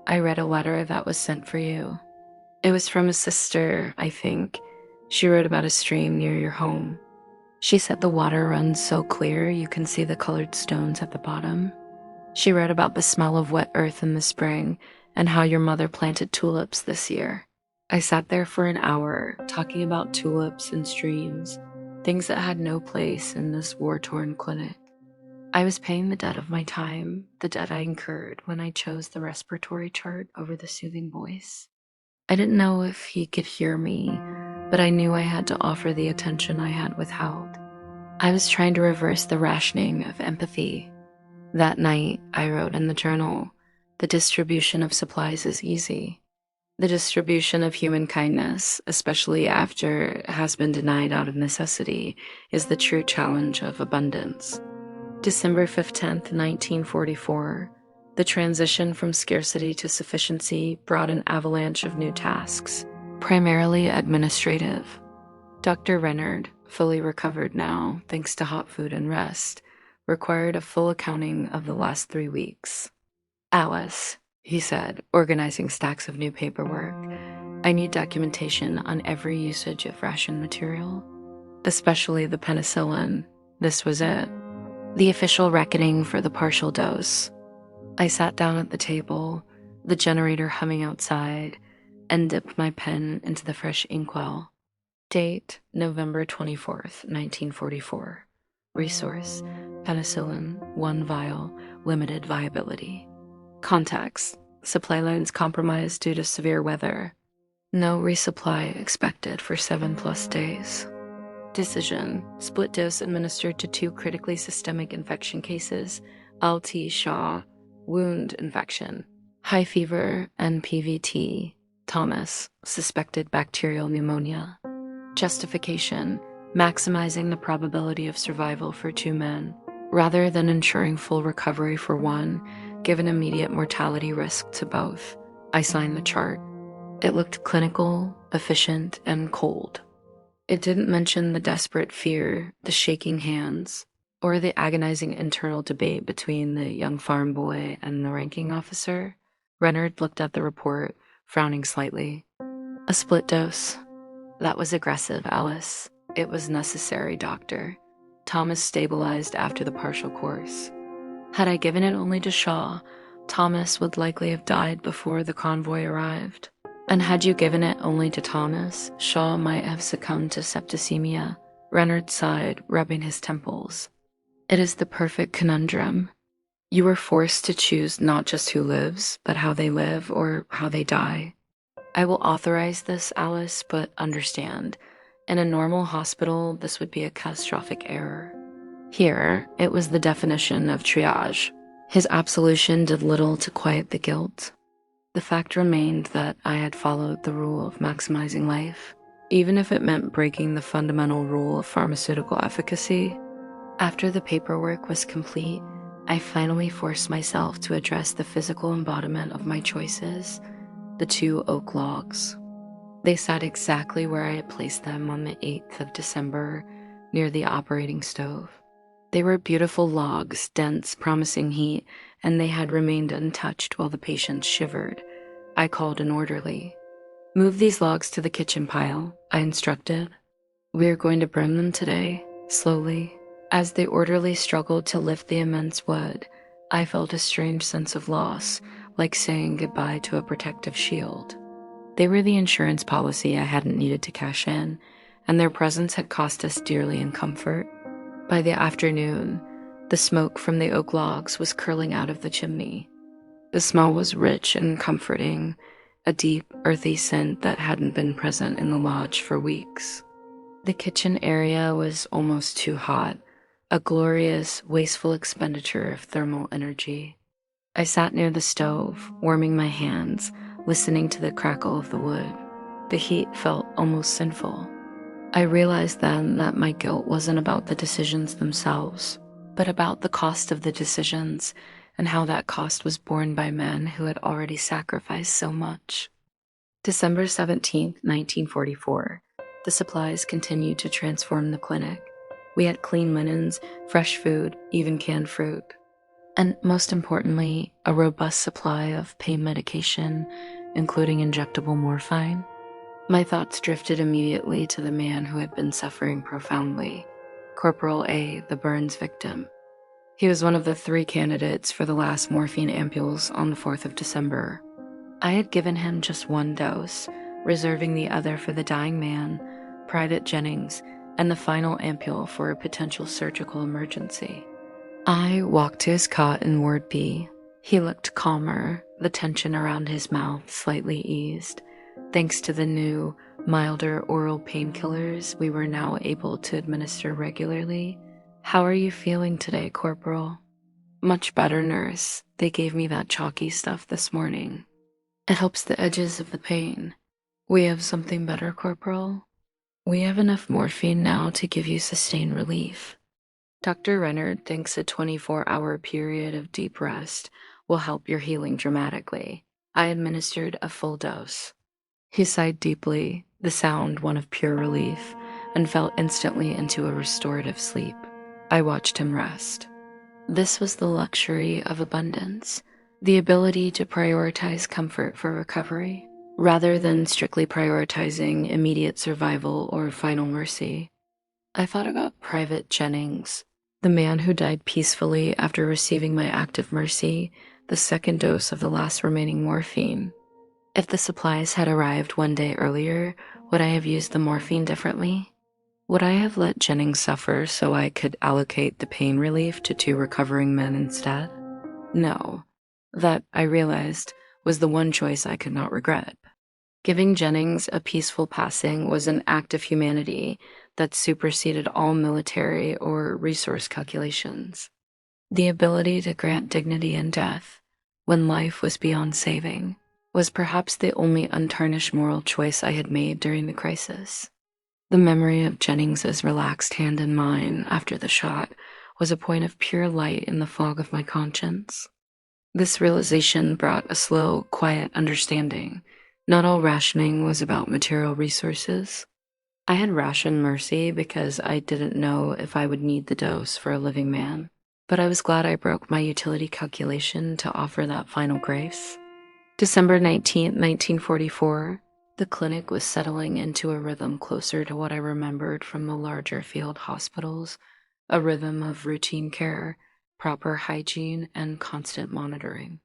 I read a letter that was sent for you. It was from a sister, I think. She wrote about a stream near your home. She said the water runs so clear you can see the colored stones at the bottom. She wrote about the smell of wet earth in the spring and how your mother planted tulips this year. I sat there for an hour, talking about tulips and streams, things that had no place in this war-torn clinic. I was paying the debt of my time, the debt I incurred when I chose the respiratory chart over the soothing voice. I didn't know if he could hear me, but I knew I had to offer the attention I had withheld. I was trying to reverse the rationing of empathy. That night, I wrote in the journal, the distribution of supplies is easy. The distribution of human kindness, especially after it has been denied out of necessity, is the true challenge of abundance. December 15th, 1944, the transition from scarcity to sufficiency brought an avalanche of new tasks, primarily administrative. Dr. Renard, fully recovered now, thanks to hot food and rest, required a full accounting of the last 3 weeks. Alice, he said, organizing stacks of new paperwork, I need documentation on every usage of ration material, especially the penicillin. This was it. The official reckoning for the partial dose. I sat down at the table, the generator humming outside, and dipped my pen into the fresh inkwell. Date, November 24th, 1944. Resource, penicillin, 1 vial, limited viability. Context, supply lines compromised due to severe weather. No resupply expected for 7+ days. Decision, split dose administered to 2 critically systemic infection cases, LT Shaw, wound infection, high fever, NPVT, Thomas, suspected bacterial pneumonia. Justification, maximizing the probability of survival for 2 men, rather than ensuring full recovery for 1, given immediate mortality risk to both. I signed the chart. It looked clinical, efficient, and cold. It didn't mention the desperate fear, the shaking hands, or the agonizing internal debate between the young farm boy and the ranking officer. Renard looked at the report, frowning slightly. A split dose. That was aggressive, Alice. It was necessary, doctor. Thomas stabilized after the partial course. Had I given it only to Shaw, Thomas would likely have died before the convoy arrived. And had you given it only to Thomas, Shaw might have succumbed to septicemia. Reynard sighed, rubbing his temples. It is the perfect conundrum. You were forced to choose not just who lives, but how they live or how they die. I will authorize this, Alice, but understand, in a normal hospital, this would be a catastrophic error. Here, it was the definition of triage. His absolution did little to quiet the guilt. The fact remained that I had followed the rule of maximizing life, even if it meant breaking the fundamental rule of pharmaceutical efficacy. After the paperwork was complete, I finally forced myself to address the physical embodiment of my choices, the 2 oak logs. They sat exactly where I had placed them on the 8th of December, near the operating stove. They were beautiful logs, dense, promising heat, and they had remained untouched while the patients shivered. I called an orderly. "Move these logs to the kitchen pile," I instructed. "We are going to burn them today," slowly. As the orderly struggled to lift the immense wood, I felt a strange sense of loss, like saying goodbye to a protective shield. They were the insurance policy I hadn't needed to cash in, and their presence had cost us dearly in comfort. By the afternoon, the smoke from the oak logs was curling out of the chimney. The smell was rich and comforting, a deep, earthy scent that hadn't been present in the lodge for weeks. The kitchen area was almost too hot, a glorious, wasteful expenditure of thermal energy. I sat near the stove, warming my hands, listening to the crackle of the wood. The heat felt almost sinful. I realized then that my guilt wasn't about the decisions themselves, but about the cost of the decisions and how that cost was borne by men who had already sacrificed so much. December 17th, 1944. The supplies continued to transform the clinic. We had clean linens, fresh food, even canned fruit. And most importantly, a robust supply of pain medication, including injectable morphine. My thoughts drifted immediately to the man who had been suffering profoundly, Corporal A, the burns victim. He was one of the 3 candidates for the last morphine ampules on the 4th of December. I had given him just 1 dose, reserving the other for the dying man, Private Jennings, and the final ampule for a potential surgical emergency. I walked to his cot in Ward B. He looked calmer, the tension around his mouth slightly eased. Thanks to the new, milder oral painkillers we were now able to administer regularly. "How are you feeling today, Corporal?" "Much better, nurse. They gave me that chalky stuff this morning. It helps the edges of the pain." "We have something better, Corporal?" "We have enough morphine now to give you sustained relief. Dr. Reynard thinks a 24-hour period of deep rest will help your healing dramatically. I administered a full dose." He sighed deeply, the sound one of pure relief, and fell instantly into a restorative sleep. I watched him rest. This was the luxury of abundance, the ability to prioritize comfort for recovery, rather than strictly prioritizing immediate survival or final mercy. I thought about Private Jennings, the man who died peacefully after receiving my act of mercy, the 2nd dose of the last remaining morphine. If the supplies had arrived 1 day earlier, would I have used the morphine differently? Would I have let Jennings suffer so I could allocate the pain relief to 2 recovering men instead? No. That, I realized, was the one choice I could not regret. Giving Jennings a peaceful passing was an act of humanity that superseded all military or resource calculations. The ability to grant dignity in death, when life was beyond saving, was perhaps the only untarnished moral choice I had made during the crisis. The memory of Jennings's relaxed hand in mine after the shot was a point of pure light in the fog of my conscience. This realization brought a slow, quiet understanding. Not all rationing was about material resources. I had rationed mercy because I didn't know if I would need the dose for a living man, but I was glad I broke my utility calculation to offer that final grace. December 19th, 1944. The clinic was settling into a rhythm closer to what I remembered from the larger field hospitals, a rhythm of routine care, proper hygiene, and constant monitoring.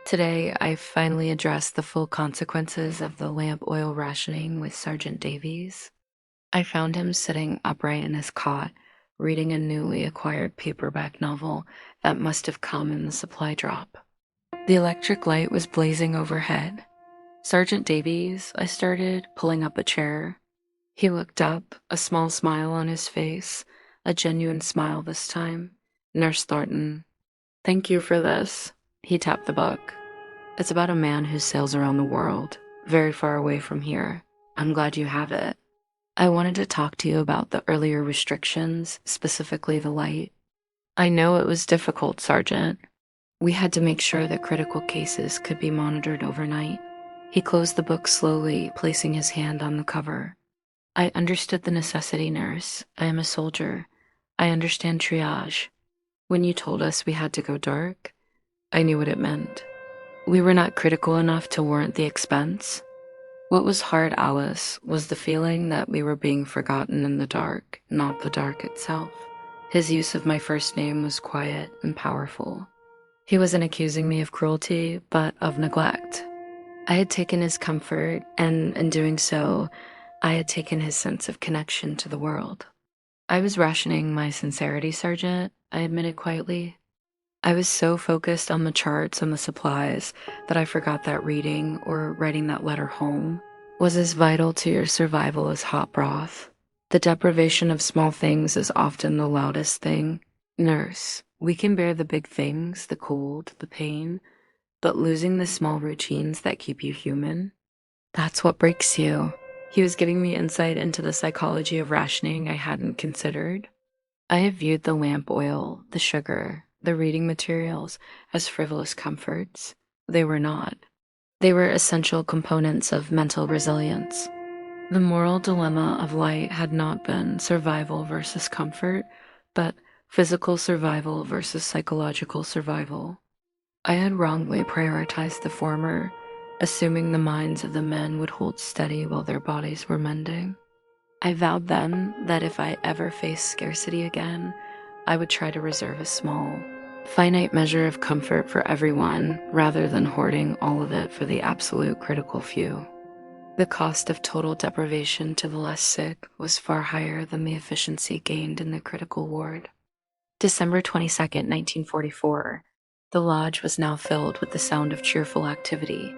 Today, I finally addressed the full consequences of the lamp oil rationing with Sergeant Davies. I found him sitting upright in his cot, reading a newly acquired paperback novel that must have come in the supply drop. The electric light was blazing overhead. "Sergeant Davies," I started, pulling up a chair. He looked up, a small smile on his face, a genuine smile this time. "Nurse Thornton, thank you for this." He tapped the book. "It's about a man who sails around the world, very far away from here. I'm glad you have it. I wanted to talk to you about the earlier restrictions, specifically the light. I know it was difficult, Sergeant. We had to make sure that critical cases could be monitored overnight." He closed the book slowly, placing his hand on the cover. "I understood the necessity, nurse. I am a soldier. I understand triage. When you told us we had to go dark, I knew what it meant. We were not critical enough to warrant the expense. What was hard, Alice, was the feeling that we were being forgotten in the dark, not the dark itself." His use of my first name was quiet and powerful. He wasn't accusing me of cruelty, but of neglect. I had taken his comfort, and in doing so, I had taken his sense of connection to the world. "I was rationing my sincerity, Sergeant," I admitted quietly. "I was so focused on the charts and the supplies that I forgot that reading or writing that letter home was as vital to your survival as hot broth. The deprivation of small things is often the loudest thing. Nurse, we can bear the big things, the cold, the pain, but losing the small routines that keep you human, that's what breaks you." He was giving me insight into the psychology of rationing I hadn't considered. I had viewed the lamp oil, the sugar, the reading materials as frivolous comforts. They were not. They were essential components of mental resilience. The moral dilemma of light had not been survival versus comfort, but physical survival versus psychological survival. I had wrongly prioritized the former, assuming the minds of the men would hold steady while their bodies were mending. I vowed then that if I ever faced scarcity again, I would try to reserve a small, finite measure of comfort for everyone rather than hoarding all of it for the absolute critical few. The cost of total deprivation to the less sick was far higher than the efficiency gained in the critical ward. December 22nd, 1944. The lodge was now filled with the sound of cheerful activity.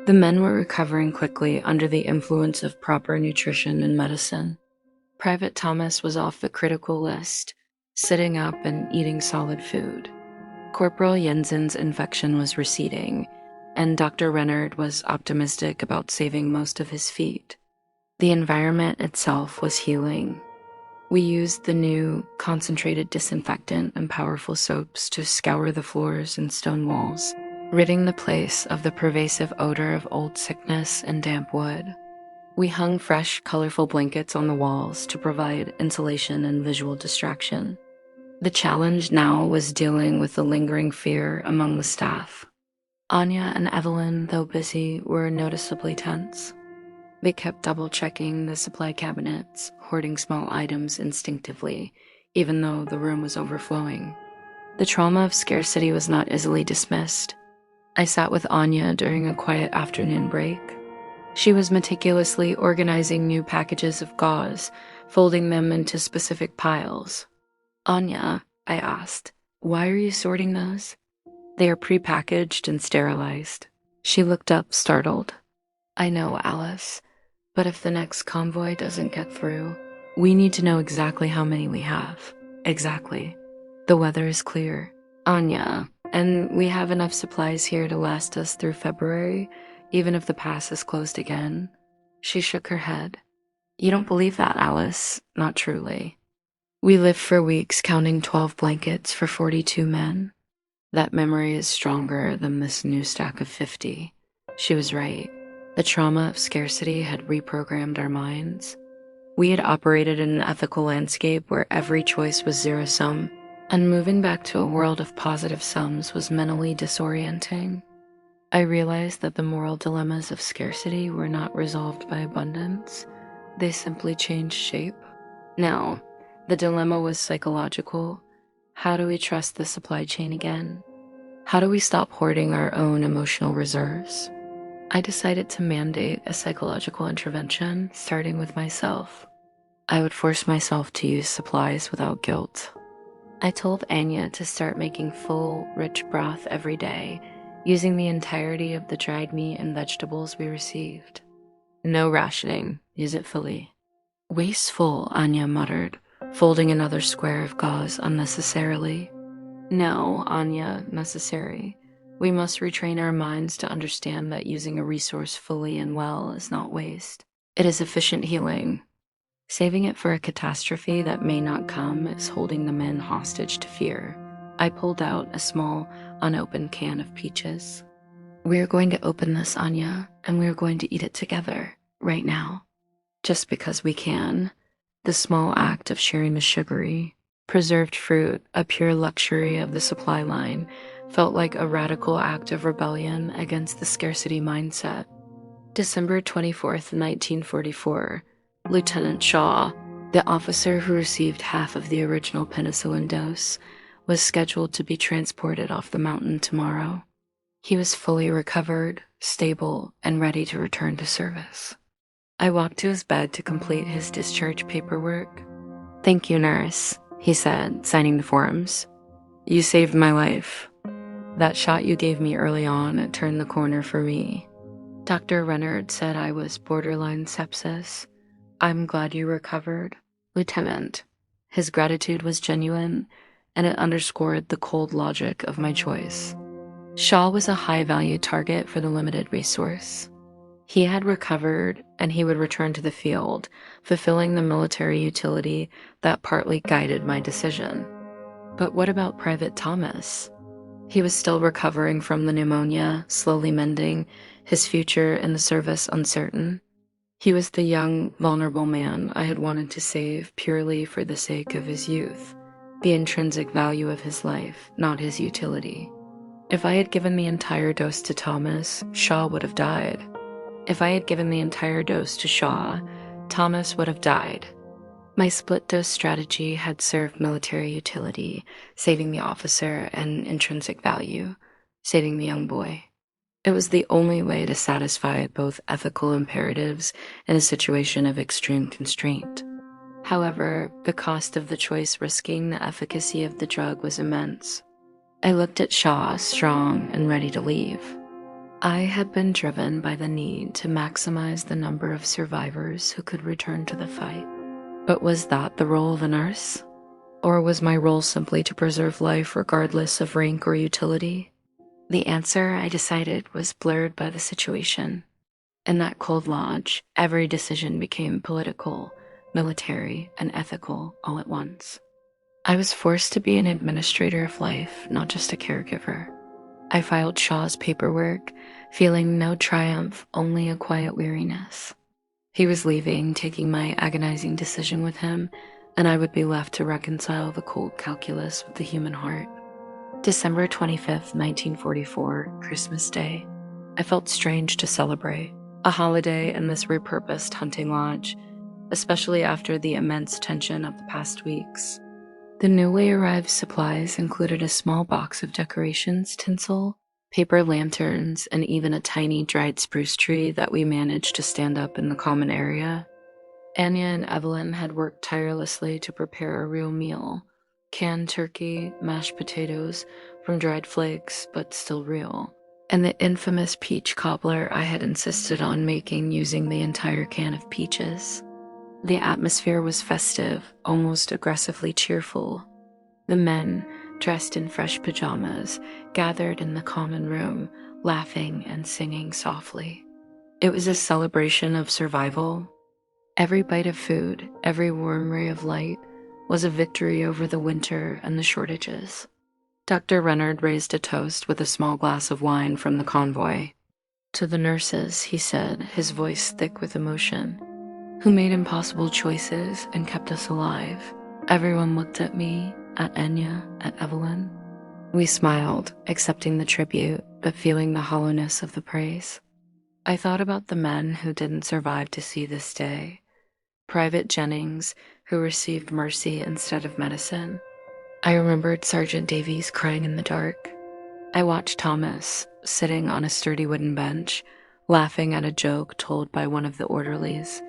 The men were recovering quickly under the influence of proper nutrition and medicine. Private Thomas was off the critical list, sitting up and eating solid food. Corporal Jensen's infection was receding, and Dr. Rennard was optimistic about saving most of his feet. The environment itself was healing. We used the new concentrated disinfectant and powerful soaps to scour the floors and stone walls, ridding the place of the pervasive odor of old sickness and damp wood. We hung fresh, colorful blankets on the walls to provide insulation and visual distraction. The challenge now was dealing with the lingering fear among the staff. Anya and Evelyn, though busy, were noticeably tense. They kept double-checking the supply cabinets, hoarding small items instinctively, even though the room was overflowing. The trauma of scarcity was not easily dismissed. I sat with Anya during a quiet afternoon break. She was meticulously organizing new packages of gauze, folding them into specific piles. "Anya," I asked, "why are you sorting those?" "They are prepackaged and sterilized." She looked up, startled. "I know, Alice. But if the next convoy doesn't get through, we need to know exactly how many we have. Exactly. The weather is clear. Anya, and we have enough supplies here to last us through February, even if the pass is closed again." She shook her head. "You don't believe that, Alice. Not truly. We lived for weeks counting 12 blankets for 42 men. That memory is stronger than this new stack of 50. She was right. The trauma of scarcity had reprogrammed our minds. We had operated in an ethical landscape where every choice was zero-sum, and moving back to a world of positive sums was mentally disorienting. I realized that the moral dilemmas of scarcity were not resolved by abundance. They simply changed shape. Now, the dilemma was psychological. How do we trust the supply chain again? How do we stop hoarding our own emotional reserves? I decided to mandate a psychological intervention, starting with myself. I would force myself to use supplies without guilt. I told Anya to start making full, rich broth every day, using the entirety of the dried meat and vegetables we received. No rationing, use it fully. Wasteful, Anya muttered, folding another square of gauze unnecessarily. No, Anya, necessary. We must retrain our minds to understand that using a resource fully and well is not waste. It is efficient healing. Saving it for a catastrophe that may not come is holding the men hostage to fear. I pulled out a small, unopened can of peaches. We are going to open this, Anya, and we are going to eat it together, right now. Just because we can. The small act of sharing the sugary, preserved fruit, a pure luxury of the supply line, felt like a radical act of rebellion against the scarcity mindset. December 24th, 1944. Lieutenant Shaw, the officer who received half of the original penicillin dose, was scheduled to be transported off the mountain tomorrow. He was fully recovered, stable, and ready to return to service. I walked to his bed to complete his discharge paperwork. "Thank you, nurse," he said, signing the forms. "You saved my life. That shot you gave me early on turned the corner for me. Dr. Renard said I was borderline sepsis. I'm glad you recovered, Lieutenant." His gratitude was genuine, and it underscored the cold logic of my choice. Shaw was a high-value target for the limited resource. He had recovered, and he would return to the field, fulfilling the military utility that partly guided my decision. But what about Private Thomas? He was still recovering from the pneumonia, slowly mending, his future in the service uncertain. He was the young, vulnerable man I had wanted to save purely for the sake of his youth, the intrinsic value of his life, not his utility. If I had given the entire dose to Thomas, Shaw would have died. If I had given the entire dose to Shaw, Thomas would have died. My split-dose strategy had served military utility, saving the officer, and intrinsic value, saving the young boy. It was the only way to satisfy both ethical imperatives in a situation of extreme constraint. However, the cost of the choice risking the efficacy of the drug was immense. I looked at Shaw, strong and ready to leave. I had been driven by the need to maximize the number of survivors who could return to the fight. But was that the role of a nurse? Or was my role simply to preserve life regardless of rank or utility? The answer, I decided, was blurred by the situation. In that cold lodge, every decision became political, military, and ethical all at once. I was forced to be an administrator of life, not just a caregiver. I filed Shaw's paperwork, feeling no triumph, only a quiet weariness. He was leaving, taking my agonizing decision with him, and I would be left to reconcile the cold calculus with the human heart. December 25th, 1944, Christmas Day. I felt strange to celebrate, a holiday in this repurposed hunting lodge, especially after the immense tension of the past weeks. The newly arrived supplies included a small box of decorations, tinsel, paper lanterns, and even a tiny dried spruce tree that we managed to stand up in the common area. Anya and Evelyn had worked tirelessly to prepare a real meal. Canned turkey, mashed potatoes from dried flakes, but still real, and the infamous peach cobbler I had insisted on making using the entire can of peaches. The atmosphere was festive, almost aggressively cheerful. The men, dressed in fresh pajamas, gathered in the common room, laughing and singing softly. It was a celebration of survival. Every bite of food, every warm ray of light, was a victory over the winter and the shortages. Dr. Renard raised a toast with a small glass of wine from the convoy. "To the nurses," he said, his voice thick with emotion, "who made impossible choices and kept us alive." Everyone looked at me, at Anya, at Evelyn. We smiled, accepting the tribute, but feeling the hollowness of the praise. I thought about the men who didn't survive to see this day. Private Jennings, who received mercy instead of medicine. I remembered Sergeant Davies crying in the dark. I watched Thomas, sitting on a sturdy wooden bench, laughing at a joke told by one of the orderlies.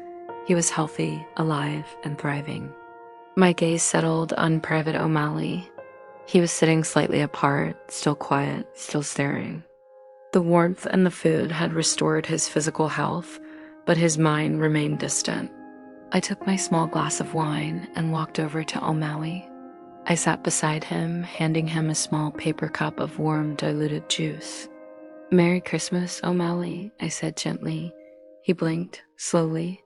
He was healthy, alive, and thriving. My gaze settled on Private O'Malley. He was sitting slightly apart, still quiet, still staring. The warmth and the food had restored his physical health, but his mind remained distant. I took my small glass of wine and walked over to O'Malley. I sat beside him, handing him a small paper cup of warm, diluted juice. "Merry Christmas, O'Malley," I said gently. He blinked, slowly.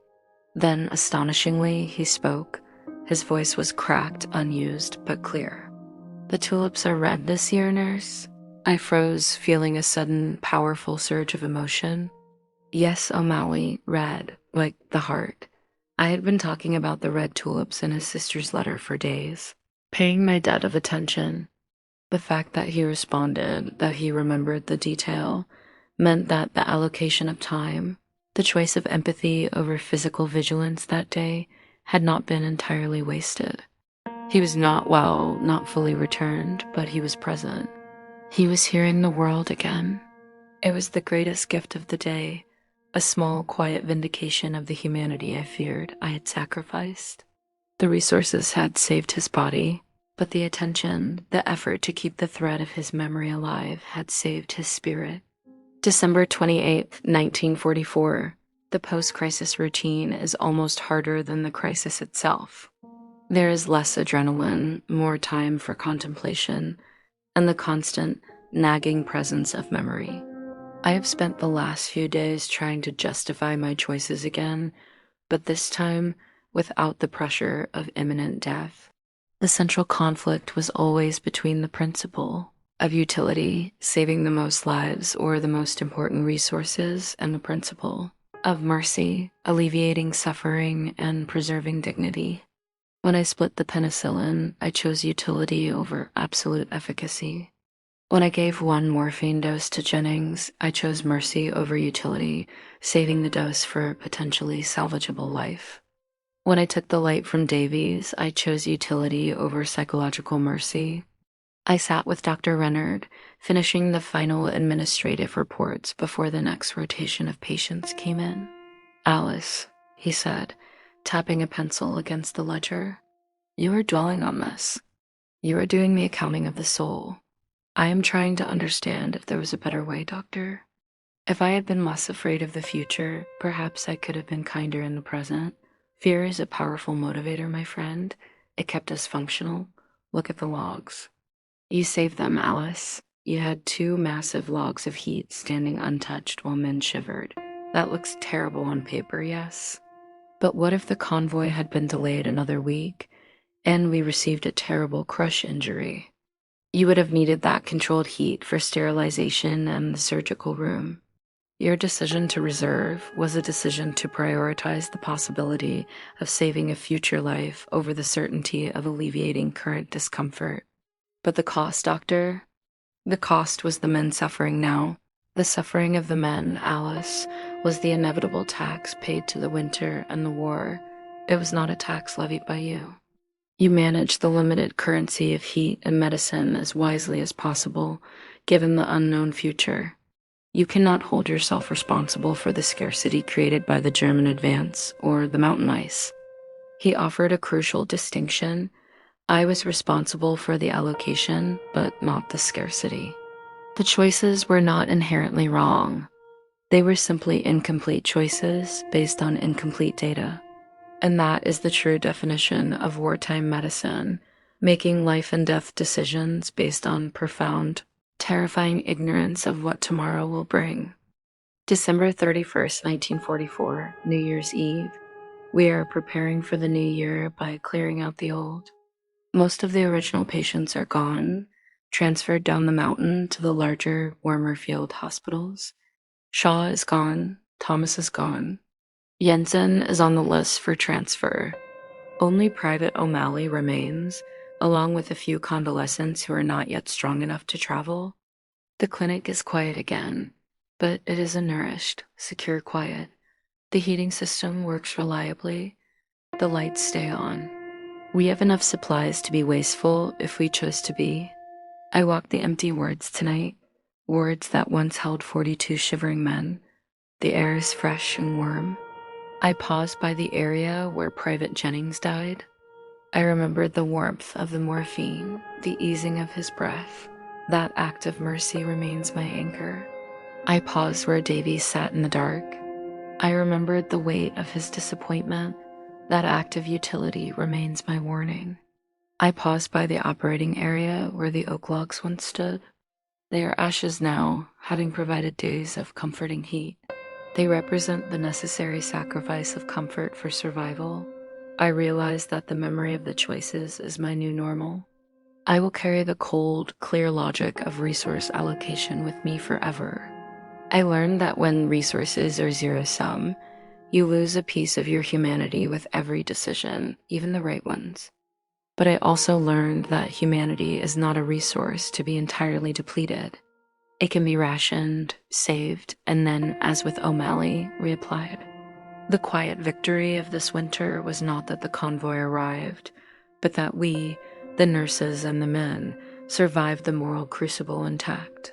Then, astonishingly, he spoke. His voice was cracked, unused, but clear. "The tulips are red this year, nurse?" I froze, feeling a sudden, powerful surge of emotion. "Yes, O'Malley, red, like the heart." I had been talking about the red tulips in his sister's letter for days, paying my debt of attention. The fact that he responded, that he remembered the detail, meant that the allocation of time, the choice of empathy over physical vigilance that day, had not been entirely wasted. He was not well, not fully returned, but he was present. He was hearing the world again. It was the greatest gift of the day, a small, quiet vindication of the humanity I feared I had sacrificed. The resources had saved his body, but the attention, the effort to keep the thread of his memory alive had saved his spirit. December 28th, 1944. The post-crisis routine is almost harder than the crisis itself. There is less adrenaline, more time for contemplation, and the constant, nagging presence of memory. I have spent the last few days trying to justify my choices again, but this time without the pressure of imminent death. The central conflict was always between the principle of utility, saving the most lives or the most important resources, and the principle of mercy, alleviating suffering and preserving dignity. When I split the penicillin, I chose utility over absolute efficacy. When I gave one morphine dose to Jennings, I chose mercy over utility, saving the dose for potentially salvageable life. When I took the light from Davies, I chose utility over psychological mercy. I sat with Dr. Rennard, finishing the final administrative reports before the next rotation of patients came in. "Alice," he said, tapping a pencil against the ledger, "you are dwelling on this. You are doing the accounting of the soul. I am trying to understand if there was a better way, doctor. If I had been less afraid of the future, perhaps I could have been kinder in the present. Fear is a powerful motivator, my friend. It kept us functional. Look at the logs. You saved them, Alice. You had 2 massive logs of heat standing untouched while men shivered. That looks terrible on paper, yes? But what if the convoy had been delayed another week, and we received a terrible crush injury? You would have needed that controlled heat for sterilization and the surgical room. Your decision to reserve was a decision to prioritize the possibility of saving a future life over the certainty of alleviating current discomfort. But the cost, doctor? The cost was the men suffering now. The suffering of the men, Alice, was the inevitable tax paid to the winter and the war. It was not a tax levied by you. You managed the limited currency of heat and medicine as wisely as possible, given the unknown future. You cannot hold yourself responsible for the scarcity created by the German advance or the mountain ice." He offered a crucial distinction. I was responsible for the allocation, but not the scarcity. The choices were not inherently wrong. They were simply incomplete choices based on incomplete data. And that is the true definition of wartime medicine, making life and death decisions based on profound, terrifying ignorance of what tomorrow will bring. December 31st, 1944, New Year's Eve. We are preparing for the new year by clearing out the old. Most of the original patients are gone, transferred down the mountain to the larger, warmer field hospitals. Shaw is gone, Thomas is gone. Jensen is on the list for transfer. Only Private O'Malley remains, along with a few convalescents who are not yet strong enough to travel. The clinic is quiet again, but it is a nourished, secure quiet. The heating system works reliably. The lights stay on. We have enough supplies to be wasteful if we chose to be. I walk the empty wards tonight, wards that once held 42 shivering men. The air is fresh and warm. I pause by the area where Private Jennings died. I remembered the warmth of the morphine, the easing of his breath. That act of mercy remains my anchor. I paused where Davies sat in the dark. I remembered the weight of his disappointment. That act of utility remains my warning. I paused by the operating area where the oak logs once stood. They are ashes now, having provided days of comforting heat. They represent the necessary sacrifice of comfort for survival. I realize that the memory of the choices is my new normal. I will carry the cold, clear logic of resource allocation with me forever. I learned that when resources are zero-sum, you lose a piece of your humanity with every decision, even the right ones. But I also learned that humanity is not a resource to be entirely depleted. It can be rationed, saved, and then, as with O'Malley, reapplied. The quiet victory of this winter was not that the convoy arrived, but that we, the nurses and the men, survived the moral crucible intact.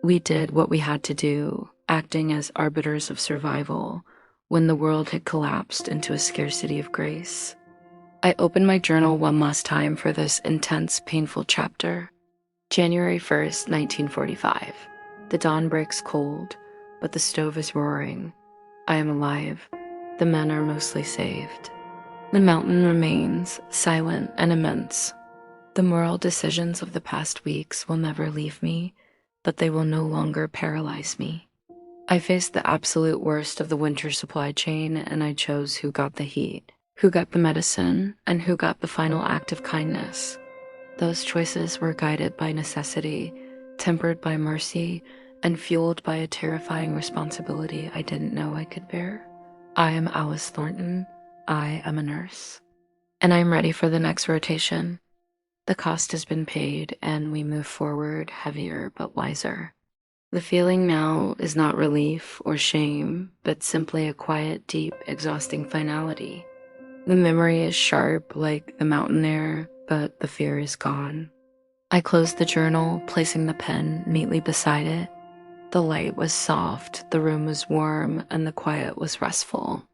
We did what we had to do, acting as arbiters of survival, when the world had collapsed into a scarcity of grace. I opened my journal one last time for this intense, painful chapter. January 1st, 1945. The dawn breaks cold, but the stove is roaring. I am alive. The men are mostly saved. The mountain remains, silent and immense. The moral decisions of the past weeks will never leave me, but they will no longer paralyze me. I faced the absolute worst of the winter supply chain, and I chose who got the heat, who got the medicine, and who got the final act of kindness. Those choices were guided by necessity, tempered by mercy, and fueled by a terrifying responsibility I didn't know I could bear. I am Alice Thornton. I am a nurse. And I'm ready for the next rotation. The cost has been paid, and we move forward heavier but wiser. The feeling now is not relief or shame, but simply a quiet, deep, exhausting finality. The memory is sharp like the mountain air, but the fear is gone. I closed the journal, placing the pen neatly beside it. The light was soft, the room was warm, and the quiet was restful.